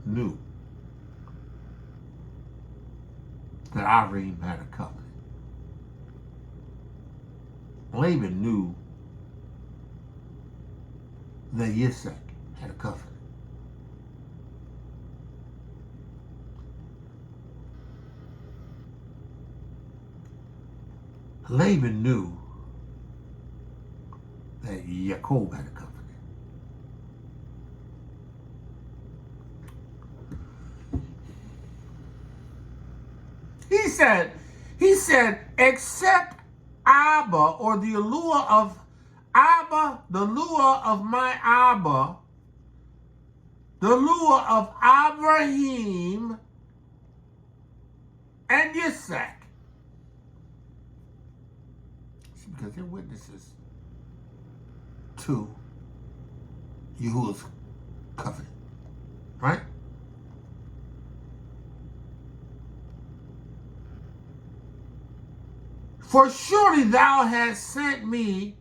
knew that Avraham had a covenant. Laban knew that Yitzhak had a covenant. Laban knew that Yaakov had a covenant. He said, except Abba, or the allure of Abba, the lure of my Abba, the lure of Avraham and Yitzhak. Because they're witnesses to Yahuwah's covenant, right? For surely thou hadst sent me,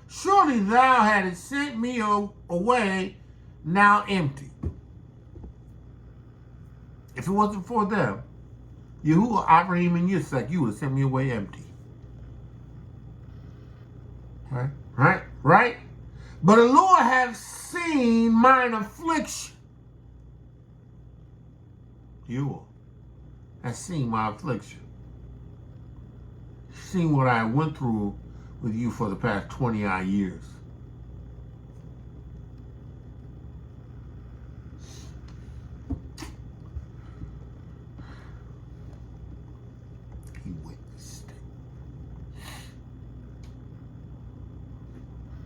surely thou hadst sent me away now empty. If it wasn't for them, Yahuwah, Abraham, and Yitzhak, you would have sent me away empty. Right? But the Lord hath seen mine affliction. Yahuwah has seen my affliction. Seen what I went through with you for the past 20-odd years. He witnessed it.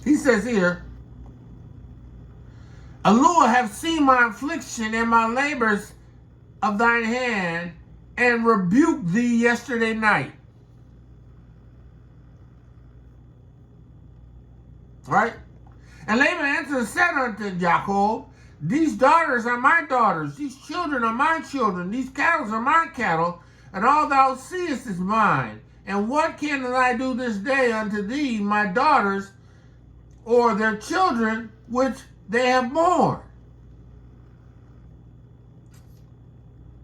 He says here, the Lord hath seen my affliction and my labors of thine hand, and rebuked thee yesterday night. Right? And Laban answered and said unto Yaakov, these daughters are my daughters, these children are my children, these cattle are my cattle, and all thou seest is mine. And what can I do this day unto thee, my daughters, or their children, which they have borne?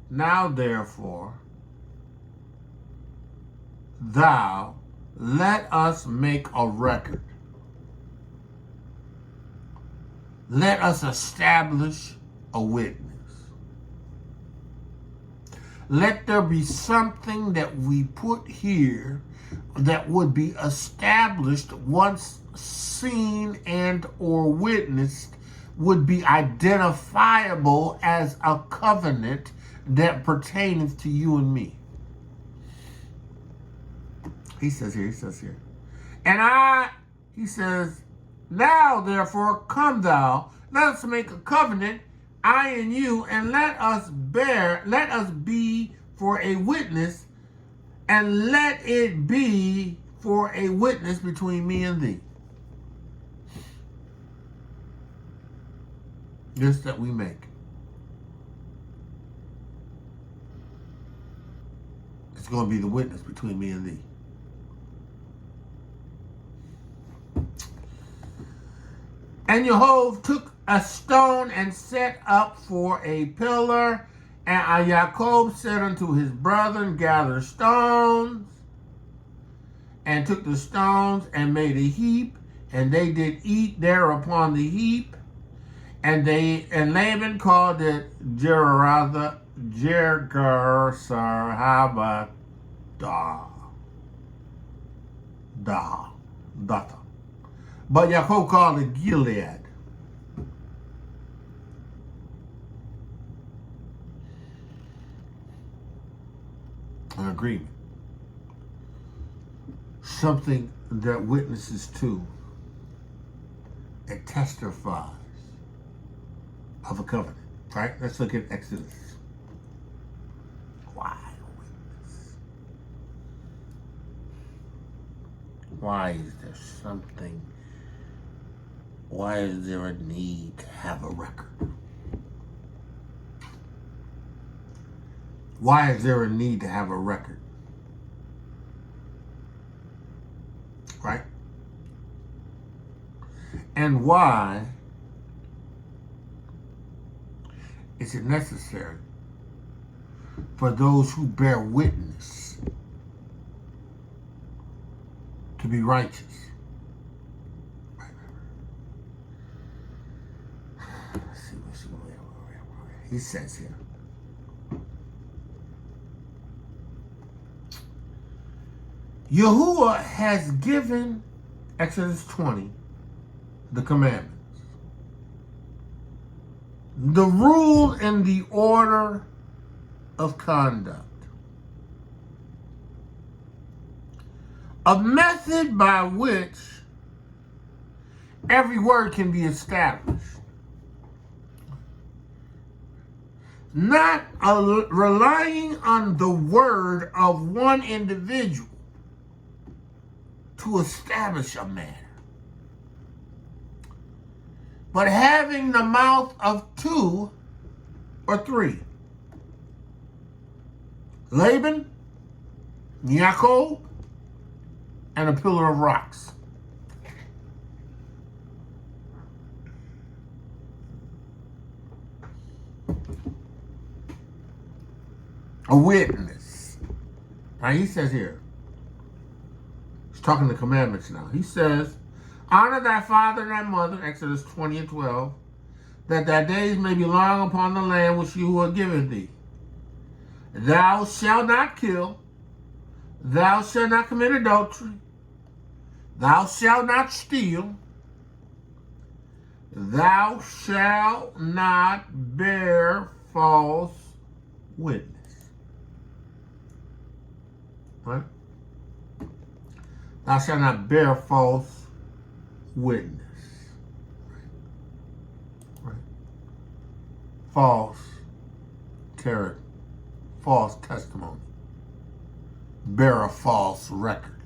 Now therefore, thou let us make a record. Let us establish a witness. Let there be something that we put here that would be established once seen and or witnessed, would be identifiable as a covenant that pertaineth to you and me. He says here. And he says, now, therefore, come thou, let us make a covenant, I and you, and let us be for a witness, and let it be for a witness between me and thee. This that we make. It's going to be the witness between me and thee. And Yahuah took a stone and set up for a pillar. And Yaakov said unto his brethren, gather stones. And took the stones and made a heap. And they did eat there upon the heap. And Laban called it Jergarsarhabada. But Yaakov called it Gilead. An agreement. Something that witnesses to and testifies of a covenant. Right? Let's look at Exodus. Why a witness? Why is there something? Why is there a need to have a record? Why is there a need to have a record? Right? And why is it necessary for those who bear witness to be righteous? Let's see where he says here. Yahuah has given, Exodus 20, the commandments. The rule and the order of conduct. A method by which every word can be established. Not relying on the word of one individual to establish a matter, but having the mouth of two or three. Laban, Yaakov, and a pillar of rocks. A witness. Now he says here, he's talking the commandments now. He says, honor thy father and thy mother, Exodus 20 and 12, that thy days may be long upon the land which Yahuah giveth thee. Thou shalt not kill. Thou shalt not commit adultery. Thou shalt not steal. Thou shalt not bear false witness. Right? Thou shalt not bear false witness. Right? False testimony. Bear a false record.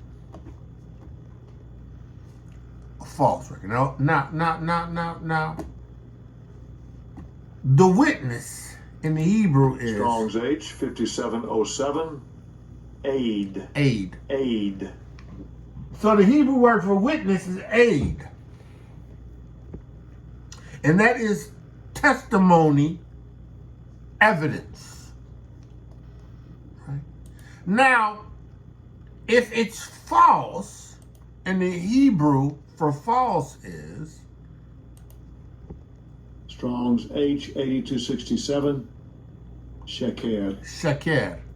A false record. Now. The witness in the Hebrew is Strong's H 5707. Aid. So the Hebrew word for witness is aid. And that is testimony, evidence. Right? Now, if it's false, and the Hebrew for false is Strong's H 8267. Sheker.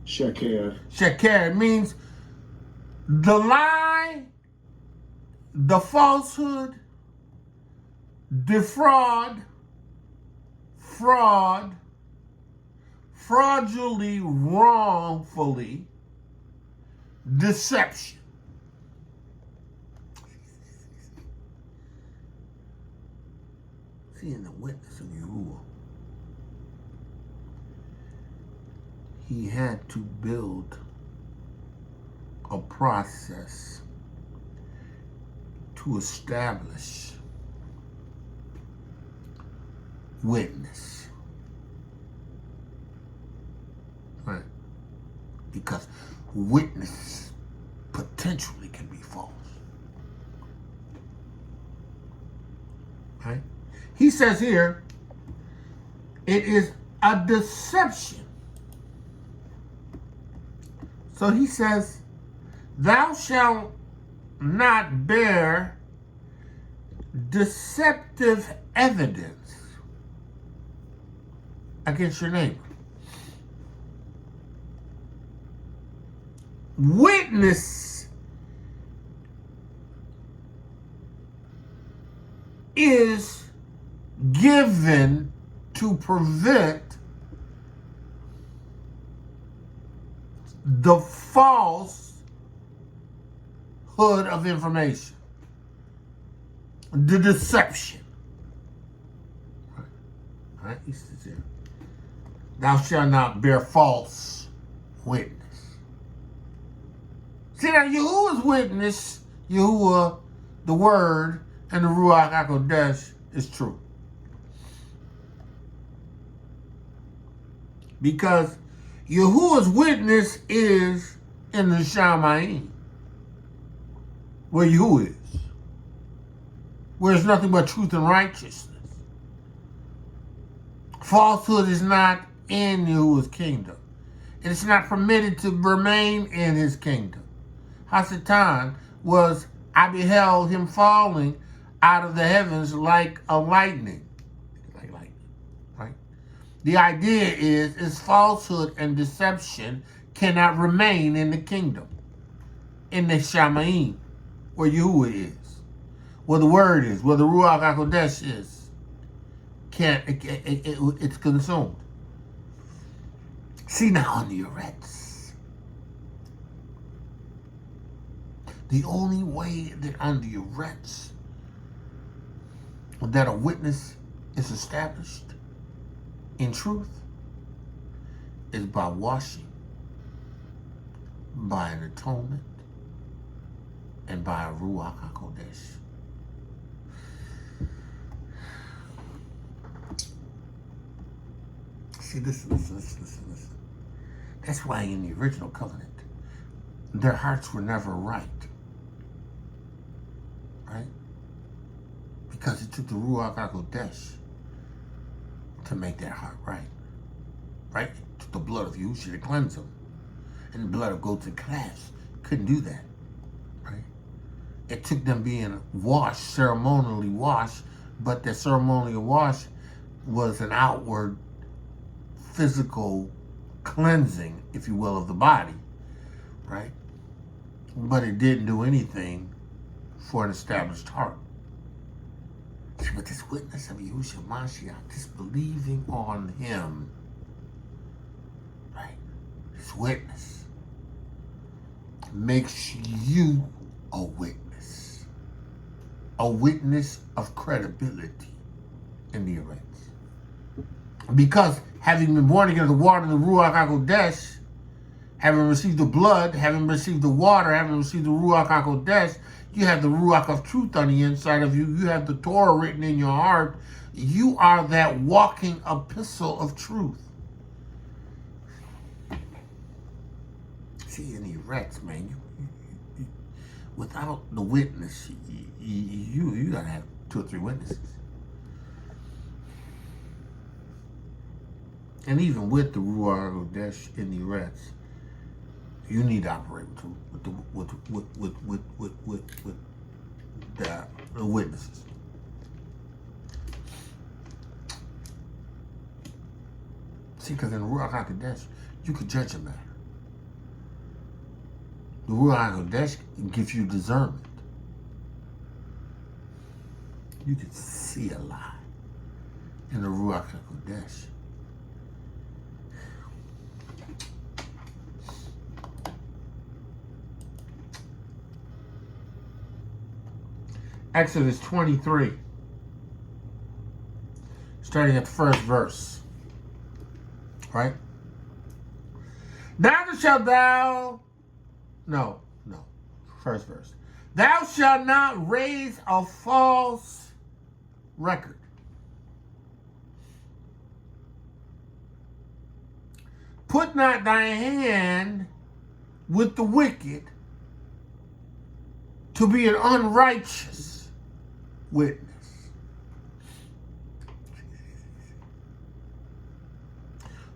Sheker means the lie, the falsehood, defraud, fraud, fraudulently, wrongfully, deception. See, in the witness of Yahuah, he had to build a process to establish witness. Right? Because witness potentially can be false. Right? He says here, it is a deception. So he says, thou shalt not bear deceptive evidence against your neighbor. Witness is given to prevent the falsehood of information, the deception. Right? He says here, thou shalt not bear false witness. See, now Yahuwah's witness, Yahuah, the Word, and the Ruach Ha'Qodesh is true. Because Yahuwah's witness is in the Shamayim, where Yahuwah is, where there's nothing but truth and righteousness. Falsehood is not in Yahuwah's kingdom. And it's not permitted to remain in his kingdom. Hasatan was, I beheld him falling out of the heavens like a lightning. Like lightning, right? The idea is falsehood and deception cannot remain in the kingdom, in the Shamayim, where Yahuwah is, where the Word is, where the Ruach Ha'Qodesh is. It's consumed. See now on the Eretz, the only way that on the Eretz that a witness is established in truth is by washing, by an atonement, and by a Ruach Ha'Qodesh. See, listen. That's why in the original covenant, their hearts were never right. Right? Because it took the Ruach Ha'Qodesh to make their heart right. Right? It took the blood of Yahusha to cleanse them. And the blood of goats and calves couldn't do that. Right? It took them being washed, ceremonially washed, but the ceremonial wash was an outward physical cleansing, if you will, of the body, right? But it didn't do anything for an established heart. See, but this witness of Yahusha Ha'Mashiach, this believing on him, right? This witness makes you a witness of credibility in the Eretz. Because having been born again of the water and the Ruach Ha'Qodesh, having received the blood, having received the water, having received the Ruach Ha'Qodesh, you have the Ruach of truth on the inside of you. You have the Torah written in your heart. You are that walking epistle of truth. See, in the Eretz, man, you, without the witness, you gotta have 2 or 3 witnesses. And even with the Ruach Ha'Qodesh in the Eretz, you need to operate with the witnesses. See, because in the Ruach Ha'Qodesh, you could judge a matter. The Ruach Ha'Qodesh gives you discernment. You can see a lie in the Ruach Ha'Qodesh. Exodus 23, starting at the first verse, right? First verse. Thou shalt not raise a false record. Put not thy hand with the wicked to be an unrighteous witness.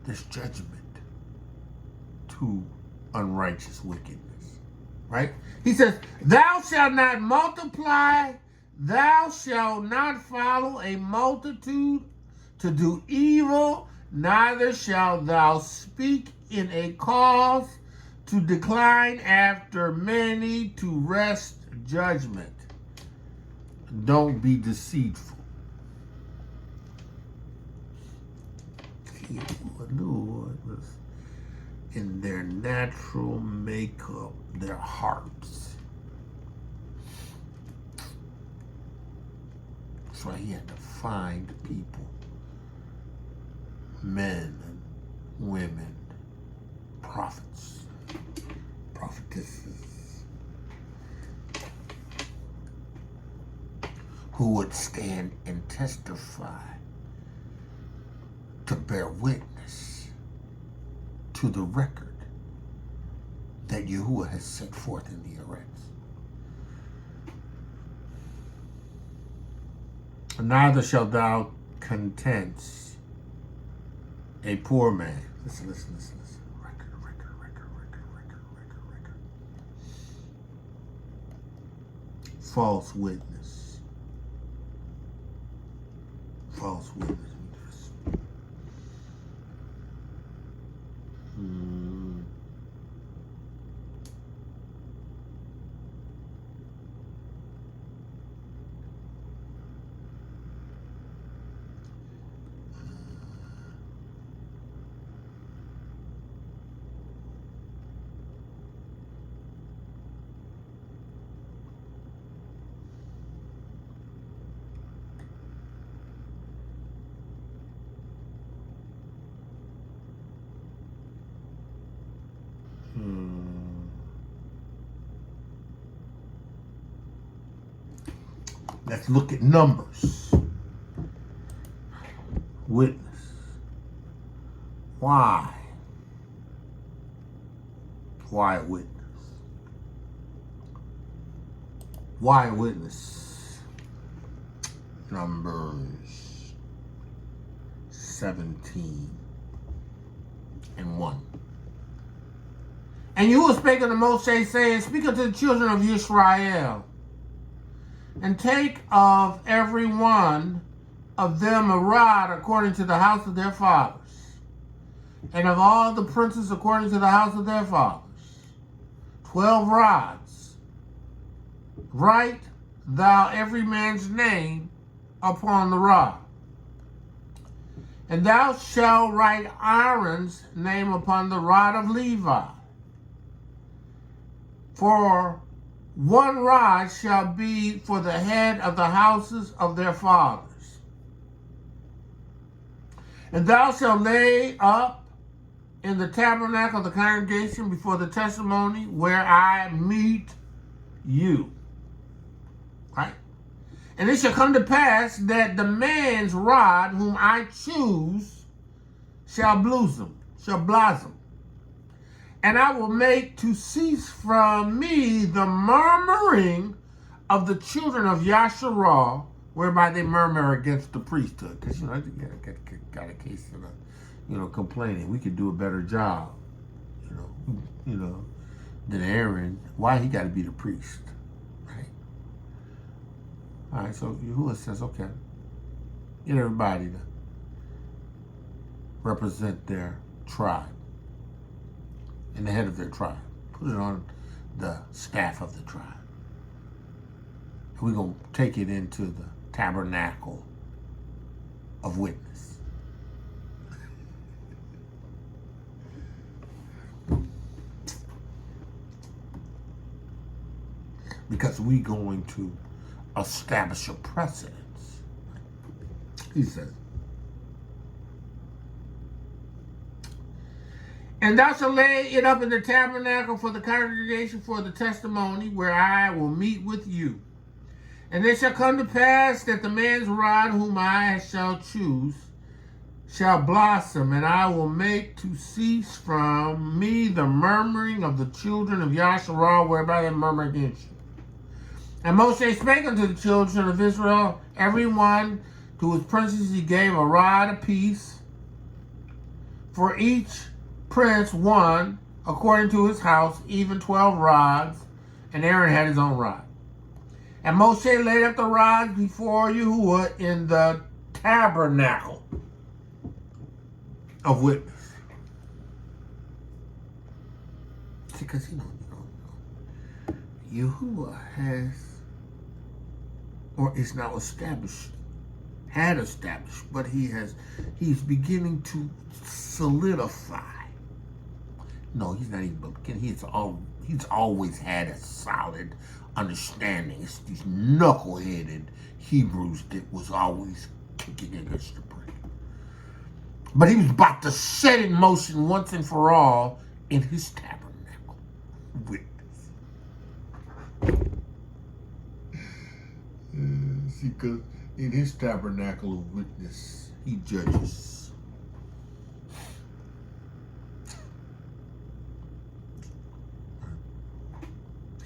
There's judgment to unrighteous wickedness. Right? He says, thou shalt not multiply, thou shalt not follow a multitude to do evil, neither shalt thou speak in a cause to decline after many, to wrest judgment. Don't be deceitful. Yahuah knew it was in their natural makeup, their hearts. That's why he had to find people, men and women, prophets, prophetesses, who would stand and testify to bear witness to the record that Yahuah has set forth in the Eretz. Neither shalt thou contents a poor man. Listen. Record. False witness. Let's look at numbers. Witness. Why? Why witness? Why witness? Numbers 17 and 1. And Yahuah spake unto Moshe, saying, speak unto the children of Yisrael, and take of every one of them a rod according to the house of their fathers, and of all the princes according to the house of their fathers, 12 rods. Write thou every man's name upon the rod. And thou shalt write Aaron's name upon the rod of Levi. For one rod shall be for the head of the houses of their fathers. And thou shalt lay up in the tabernacle of the congregation before the testimony where I meet you. Right? And it shall come to pass that the man's rod whom I choose shall blossom. And I will make to cease from me the murmuring of the children of Yasharah, whereby they murmur against the priesthood. Because, I got a case of, complaining. We could do a better job, than Aaron. Why he got to be the priest, right? All right, so Yahuah says, okay, get everybody to represent their tribe. And the head of their tribe. Put it on the staff of the tribe. And we're going to take it into the tabernacle of witness. Because we're going to establish a precedence. He says, and thou shalt lay it up in the tabernacle for the congregation for the testimony where I will meet with you. And it shall come to pass that the man's rod whom I shall choose shall blossom, and I will make to cease from me the murmuring of the children of Yasharah, whereby they murmur against you. And Moshe spake unto the children of Israel, every one to his princes he gave a rod apiece, for each prince one, according to his house, even 12 rods, and Aaron had his own rod. And Moshe laid up the rods before Yahuah in the tabernacle of witness. See, because Yahuah has, or is now established, had established, but he's beginning to solidify. No, he's not even beginning. He's always had a solid understanding. It's these knuckleheaded Hebrews that was always kicking against the prick. But he was about to set in motion once and for all in his tabernacle witness. See, because in his tabernacle of witness, he judges.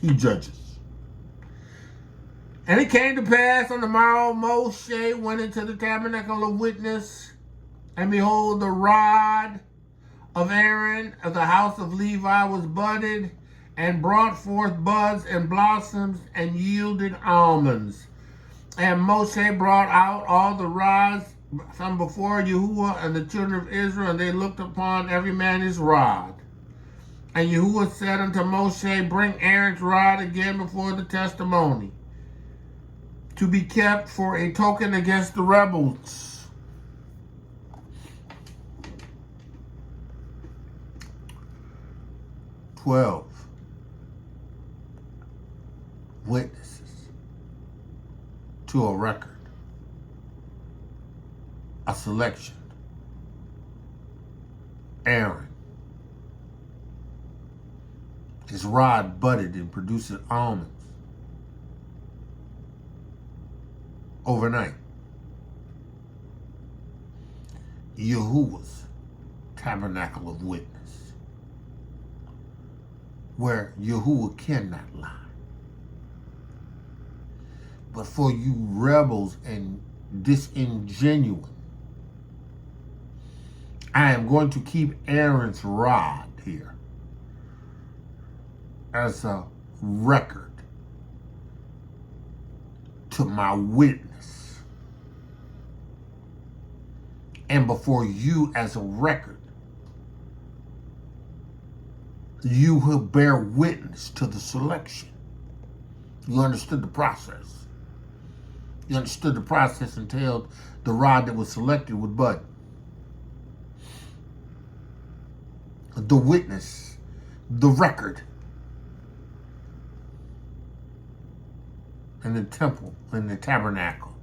He judges. And it came to pass on the morrow, Moshe went into the tabernacle of witness, and behold, the rod of Aaron of the house of Levi was budded, and brought forth buds and blossoms, and yielded almonds. And Moshe brought out all the rods from before Yahuah and the children of Israel, and they looked upon every man his rod. And Yahuah said unto Moshe, bring Aaron's rod again before the testimony, to be kept for a token against the rebels. Twelve witnesses to a record, a selection. Aaron, his rod budded and produced almonds overnight. Yahuah's tabernacle of witness, where Yahuah cannot lie. But for you rebels and disingenuous, I am going to keep Aaron's rod here as a record to my witness, and before you as a record, you will bear witness to the selection. You understood the process. You understood the process until the rod that was selected would bud. The witness, the record, in the temple, in the tabernacle,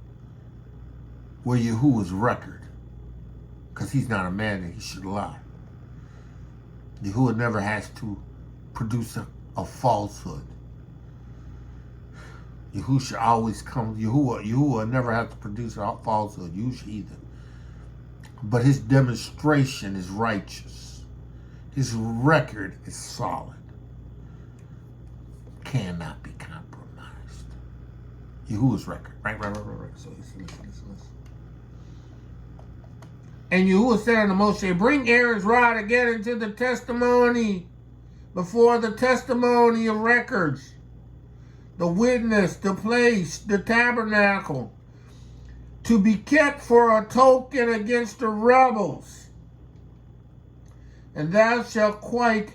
where Yahuah's record, because he's not a man that he should lie. Yahuah never has to produce a falsehood. Yahusha always comes, Yahuah never has to produce a falsehood, Yahusha either. But his demonstration is righteous. His record is solid. Cannot be compromised. Yahuah's record. Right. So listen. And Yahuah said unto Moshe, bring Aaron's rod again into the testimony, before the testimony of records, the witness, the place, the tabernacle, to be kept for a token against the rebels. And thou shalt quite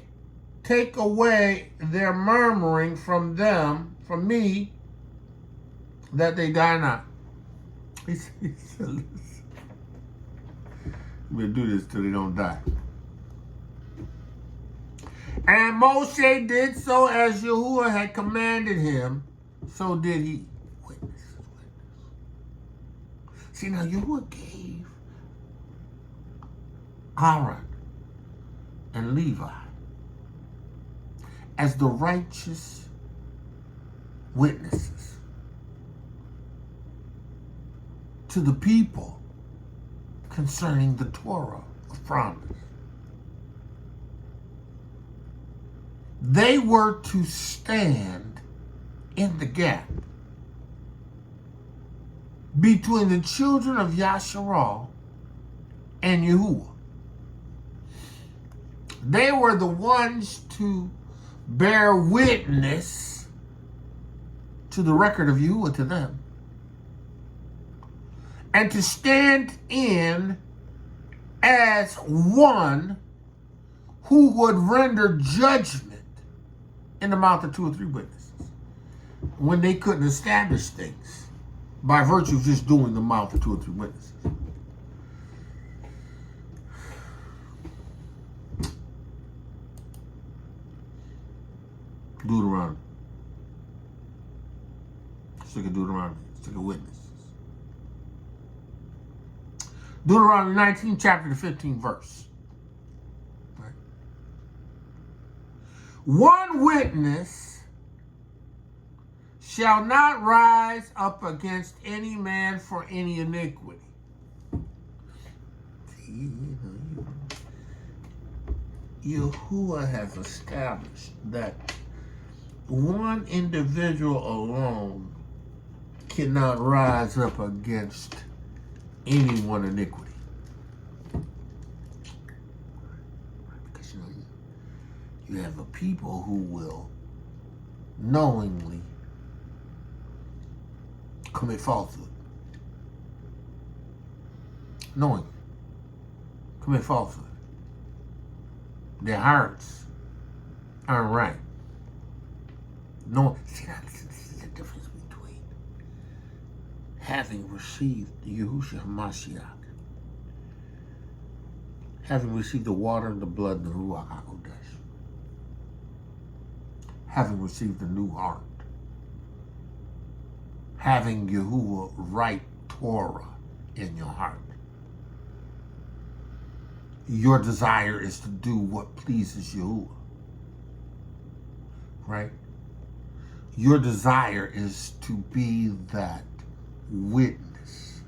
take away their murmuring from them, from me, that they die not. He said, listen, we'll do this till they don't die. And Moshe did so as Yahuah had commanded him, so did he. Witness. See, now Yahuah gave Aaron and Levi as the righteous witnesses to the people concerning the Torah of promise. They were to stand in the gap between the children of Yasharal and Yahuah. They were the ones to bear witness to the record of Yahuah to them, and to stand in as one who would render judgment in the mouth of 2 or 3 witnesses when they couldn't establish things by virtue of just doing the mouth of 2 or 3 witnesses. Deuteronomy. Stick of Deuteronomy. Stick of witnesses. Deuteronomy 19, chapter the 15th verse. Right. One witness shall not rise up against any man for any iniquity. Yahuah has established that one individual alone cannot rise up against any one iniquity. Because you have a people who will knowingly commit falsehood. Knowingly commit falsehood. Their hearts aren't right. No, see, this is the difference between having received the Yahusha Ha'Mashiach, having received the water and the blood and the Ruach Ha'Qodesh, having received the new heart, having Yahuah write Torah in your heart. Your desire is to do what pleases Yahuah, right? Your desire is to be that witness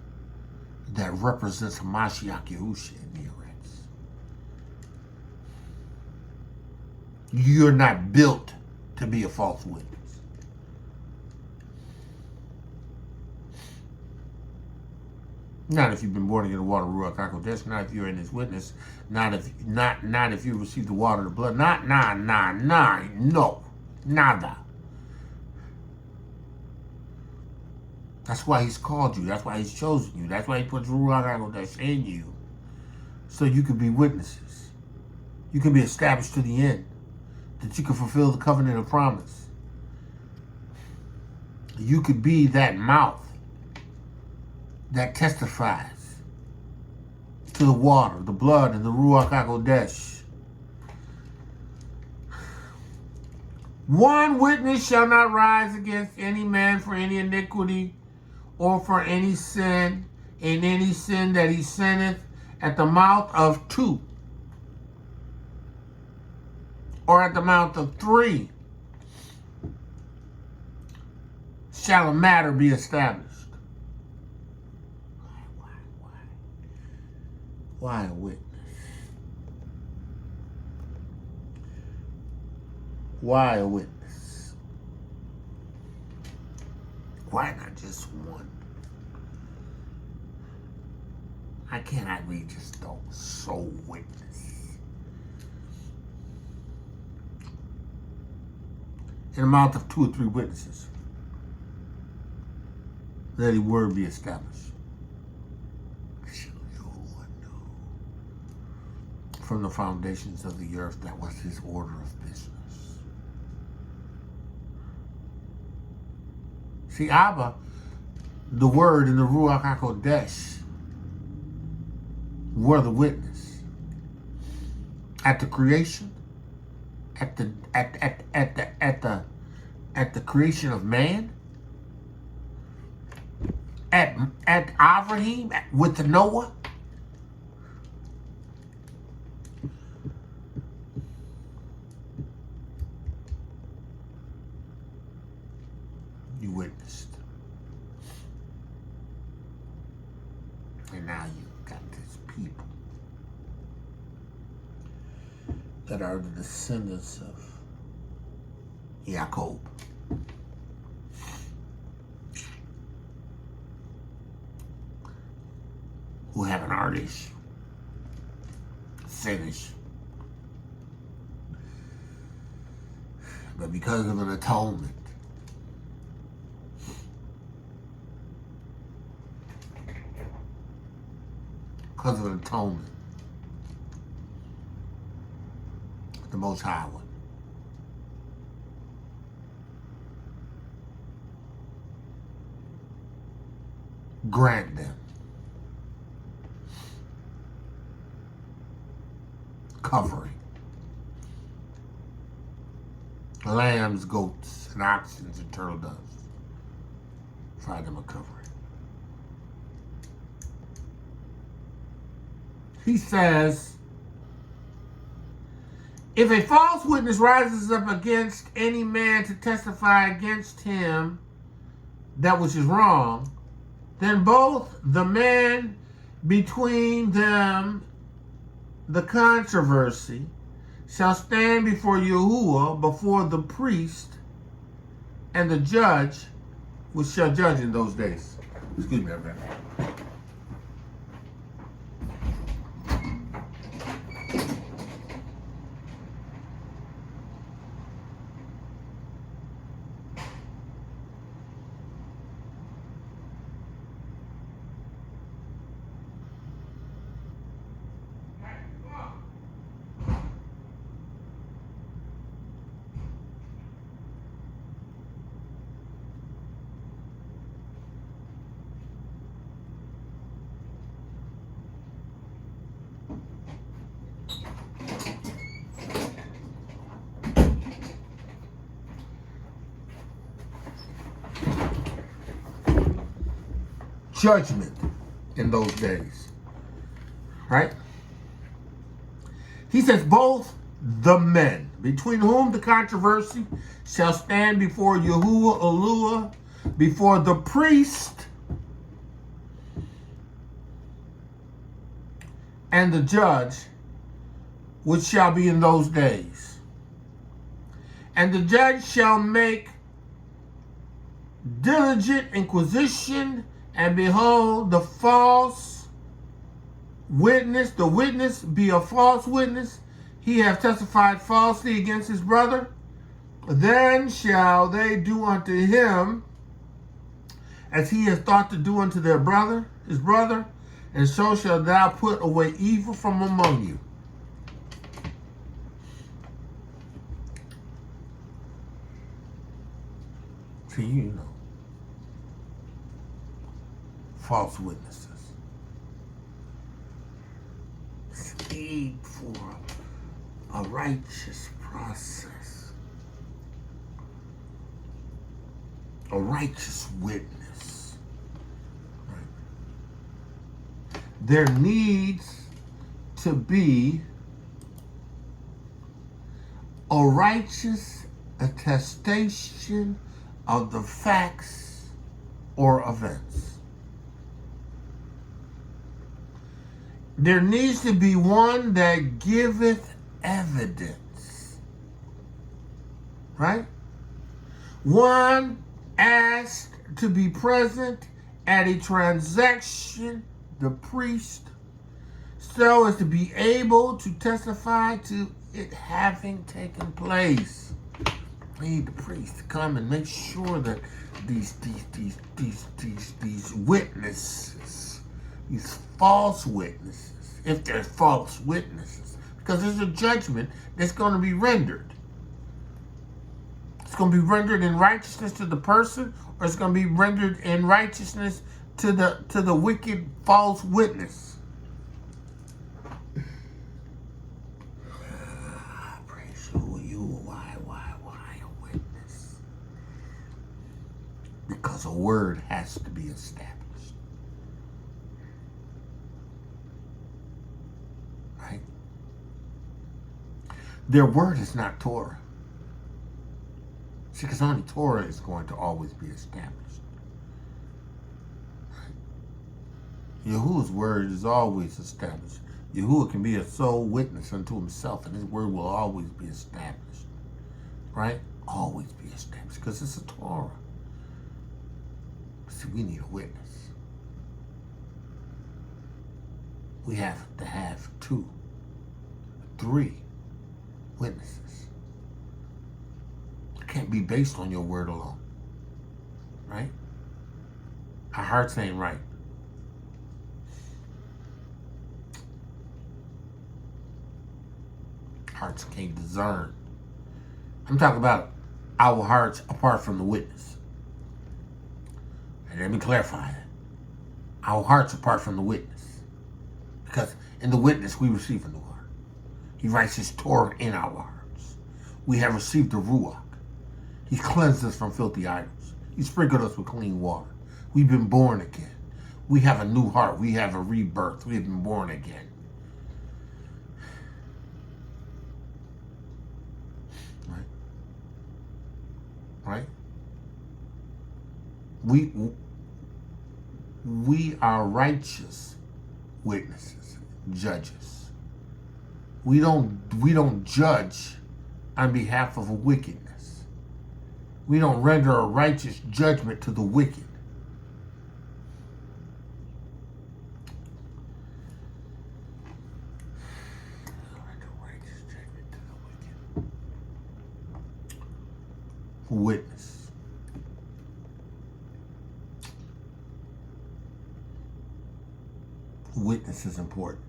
that represents Mashiach Yahusha in the earth. You're not built to be a false witness. Not if you've been born again in the water, Ruach Ha'Qodesh. Not if you're in His witness. Not if you receive the water, the blood. No, nada. That's why He's called you. That's why He's chosen you. That's why He puts Ruach Ha'Qodesh in you, so you can be witnesses. You can be established to the end, that you can fulfill the covenant of promise. You could be that mouth that testifies to the water, the blood, and the Ruach Ha'Qodesh. One witness shall not rise against any man for any iniquity or for any sin, in any sin that he sinneth at the mouth of 2 or at the mouth of 3 shall a matter be established. Why a witness? Why a witness? Why not just one? I cannot read just the sole witness. In the mouth of 2 or 3 witnesses, let His word be established. From the foundations of the earth, that was His order of business. See, Abba, the Word and the Ruach Ha'Qodesh were the witness at the creation, at the creation of man, at Avraham, with Noah. You witnessed. And now you've got this people that are the descendants of Yaakov. Who have an heart issue, sin issue, But because of an atonement, the Most High One grant them covering. Lambs, goats, and oxen and turtle doves. Find them a covering. He says, if a false witness rises up against any man to testify against him that which is wrong, then both the man between them, the controversy, shall stand before Yahuah, before the priest and the judge, which shall judge in those days. Excuse me, everybody. Judgment in those days, right? He says, both the men between whom the controversy shall stand before Yahuah, before the priest and the judge, which shall be in those days. And the judge shall make diligent inquisition, and behold, the witness be a false witness, he hath testified falsely against his brother. Then shall they do unto him as he has thought to do unto his brother, and so shall thou put away evil from among you. See, you know, false witnesses. Need for a righteous process, a righteous witness. Right? There needs to be a righteous attestation of the facts or events. There needs to be one that giveth evidence, right? One asked to be present at a transaction, the priest, so as to be able to testify to it having taken place. We need the priest to come and make sure that these witnesses, these false witnesses, if they're false witnesses, because there's a judgment that's going to be rendered. It's going to be rendered in righteousness to the person, or it's going to be rendered in righteousness to the wicked false witness. Praise you, why a witness? Because a word has to be established. Right? Their word is not Torah. See, because only Torah is going to always be established. Right? Yahuwah's word is always established. Yahuwah can be a sole witness unto himself, and his word will always be established. Right? Always be established, because it's a Torah. See, we need a witness. We have to have 2, 3 witnesses can't be based on your word alone. Right? Our hearts ain't right. Hearts can't discern. I'm talking about our hearts apart from the witness. And let me clarify that. Our hearts apart from the witness. Because in the witness we receive a new heart. He writes his Torah in our hearts. We have received the Ruach. He's cleansed us from filthy idols. He sprinkled us with clean water. We've been born again. We have a new heart. We have a rebirth. We have been born again. Right? We are righteous witnesses, judges. We don't judge on behalf of a wickedness. We don't render a righteous judgment to the wicked. Witness. Witness is important.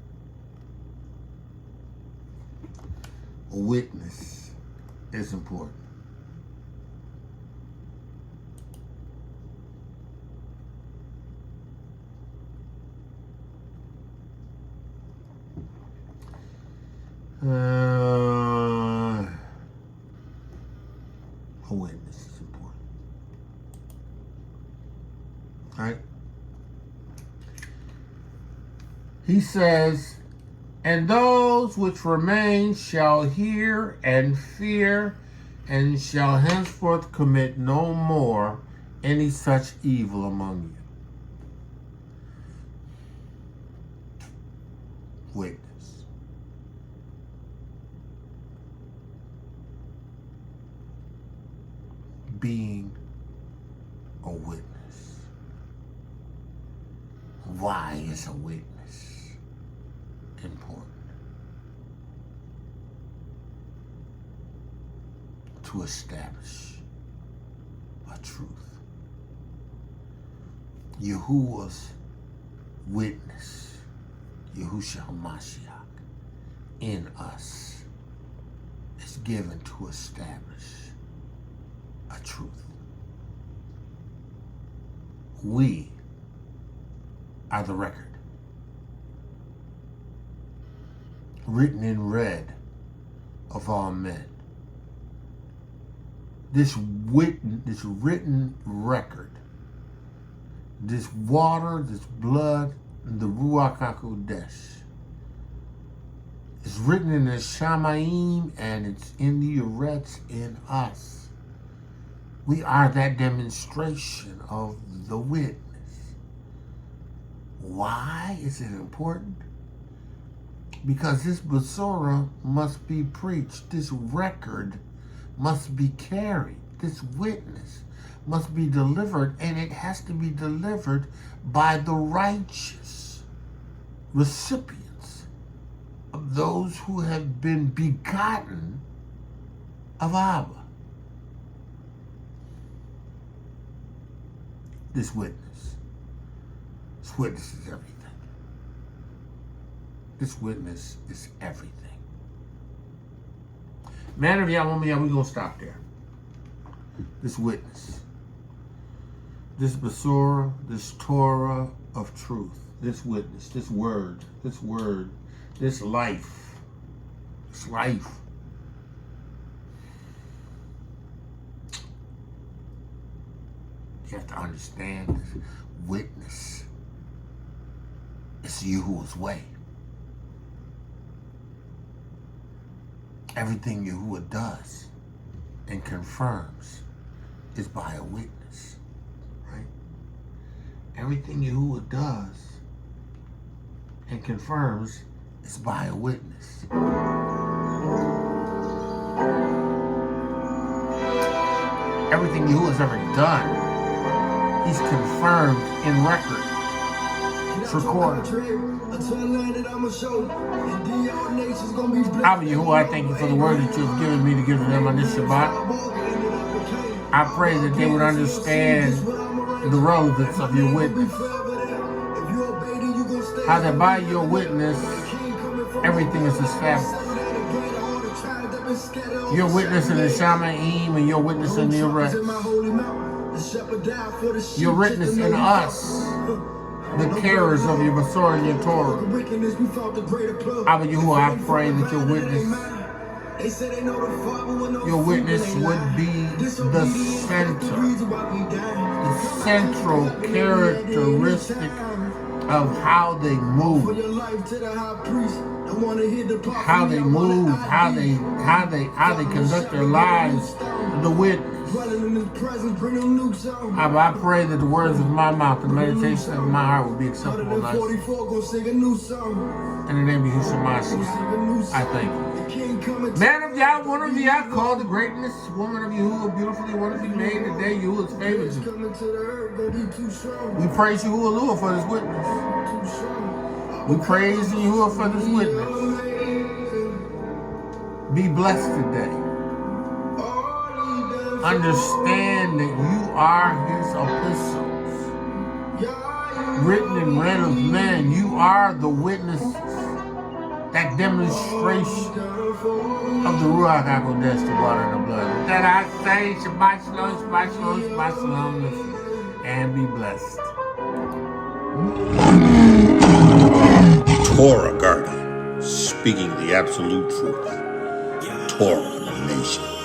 A witness is important. A witness is important. All right? He says, and those which remain shall hear and fear, and shall henceforth commit no more any such evil among you. Witness. Being a witness. Why is a witness important? To establish a truth. Yahuwah's witness, Yahusha Ha'Mashiach, in us is given to establish a truth. We are the record, written in red of all men. This written record, this water, this blood, the Ruach Ha'Qodesh, is written in the Shamayim and it's in the Eretz in us. We are that demonstration of the witness. Why is it important? Because this Besorah must be preached. This record must be carried. This witness must be delivered, and it has to be delivered by the righteous recipients of those who have been begotten of Abba. This witness is everything. This witness is everything. Man of Yahuah, we're going to stop there. This witness, this Besorah, this Torah of truth, this witness, this word, this life, You have to understand this witness is Yahuwah's way. Everything Yahuwah does and confirms is by a witness, right? Everything Yahuwah does and confirms is by a witness. Everything Yahuwah's ever done, he's confirmed in record. It's recorded. Abba Yahuwah, I thank you for the word that you have given me to give to them on this Shabbat. I pray that they would understand the relevance of your witness. How that by your witness, everything is established. Your witness in the Shamaim and your witness in the arrest. Your witness in us, the carers of your Masorah and your Torah. Abba Yahuah, I pray that your witness would be the central characteristic of how they move, how they conduct their lives, the witness. I pray that the words of my mouth and the meditation of my heart will be acceptable unto you. In the name of Yahusha Ha'Mashiach, I thank you. Man of Yah, woman of Yah, called the greatness, woman of Yahuah, beautifully, wonderfully made. Today, Yahuah's favored you. We praise Yahuah for this witness. We praise Yahuah for this witness. Be blessed today. Understand that you are his epistles, written and read of men. You are the witnesses, that demonstration of the Ruach Ha'Qodesh, the water and the blood. With that I say, Shabbat Shalom, Shabbat Shalom, Shabbat Shalom, and be blessed. Torah guardian, speaking the absolute truth. Torah nation.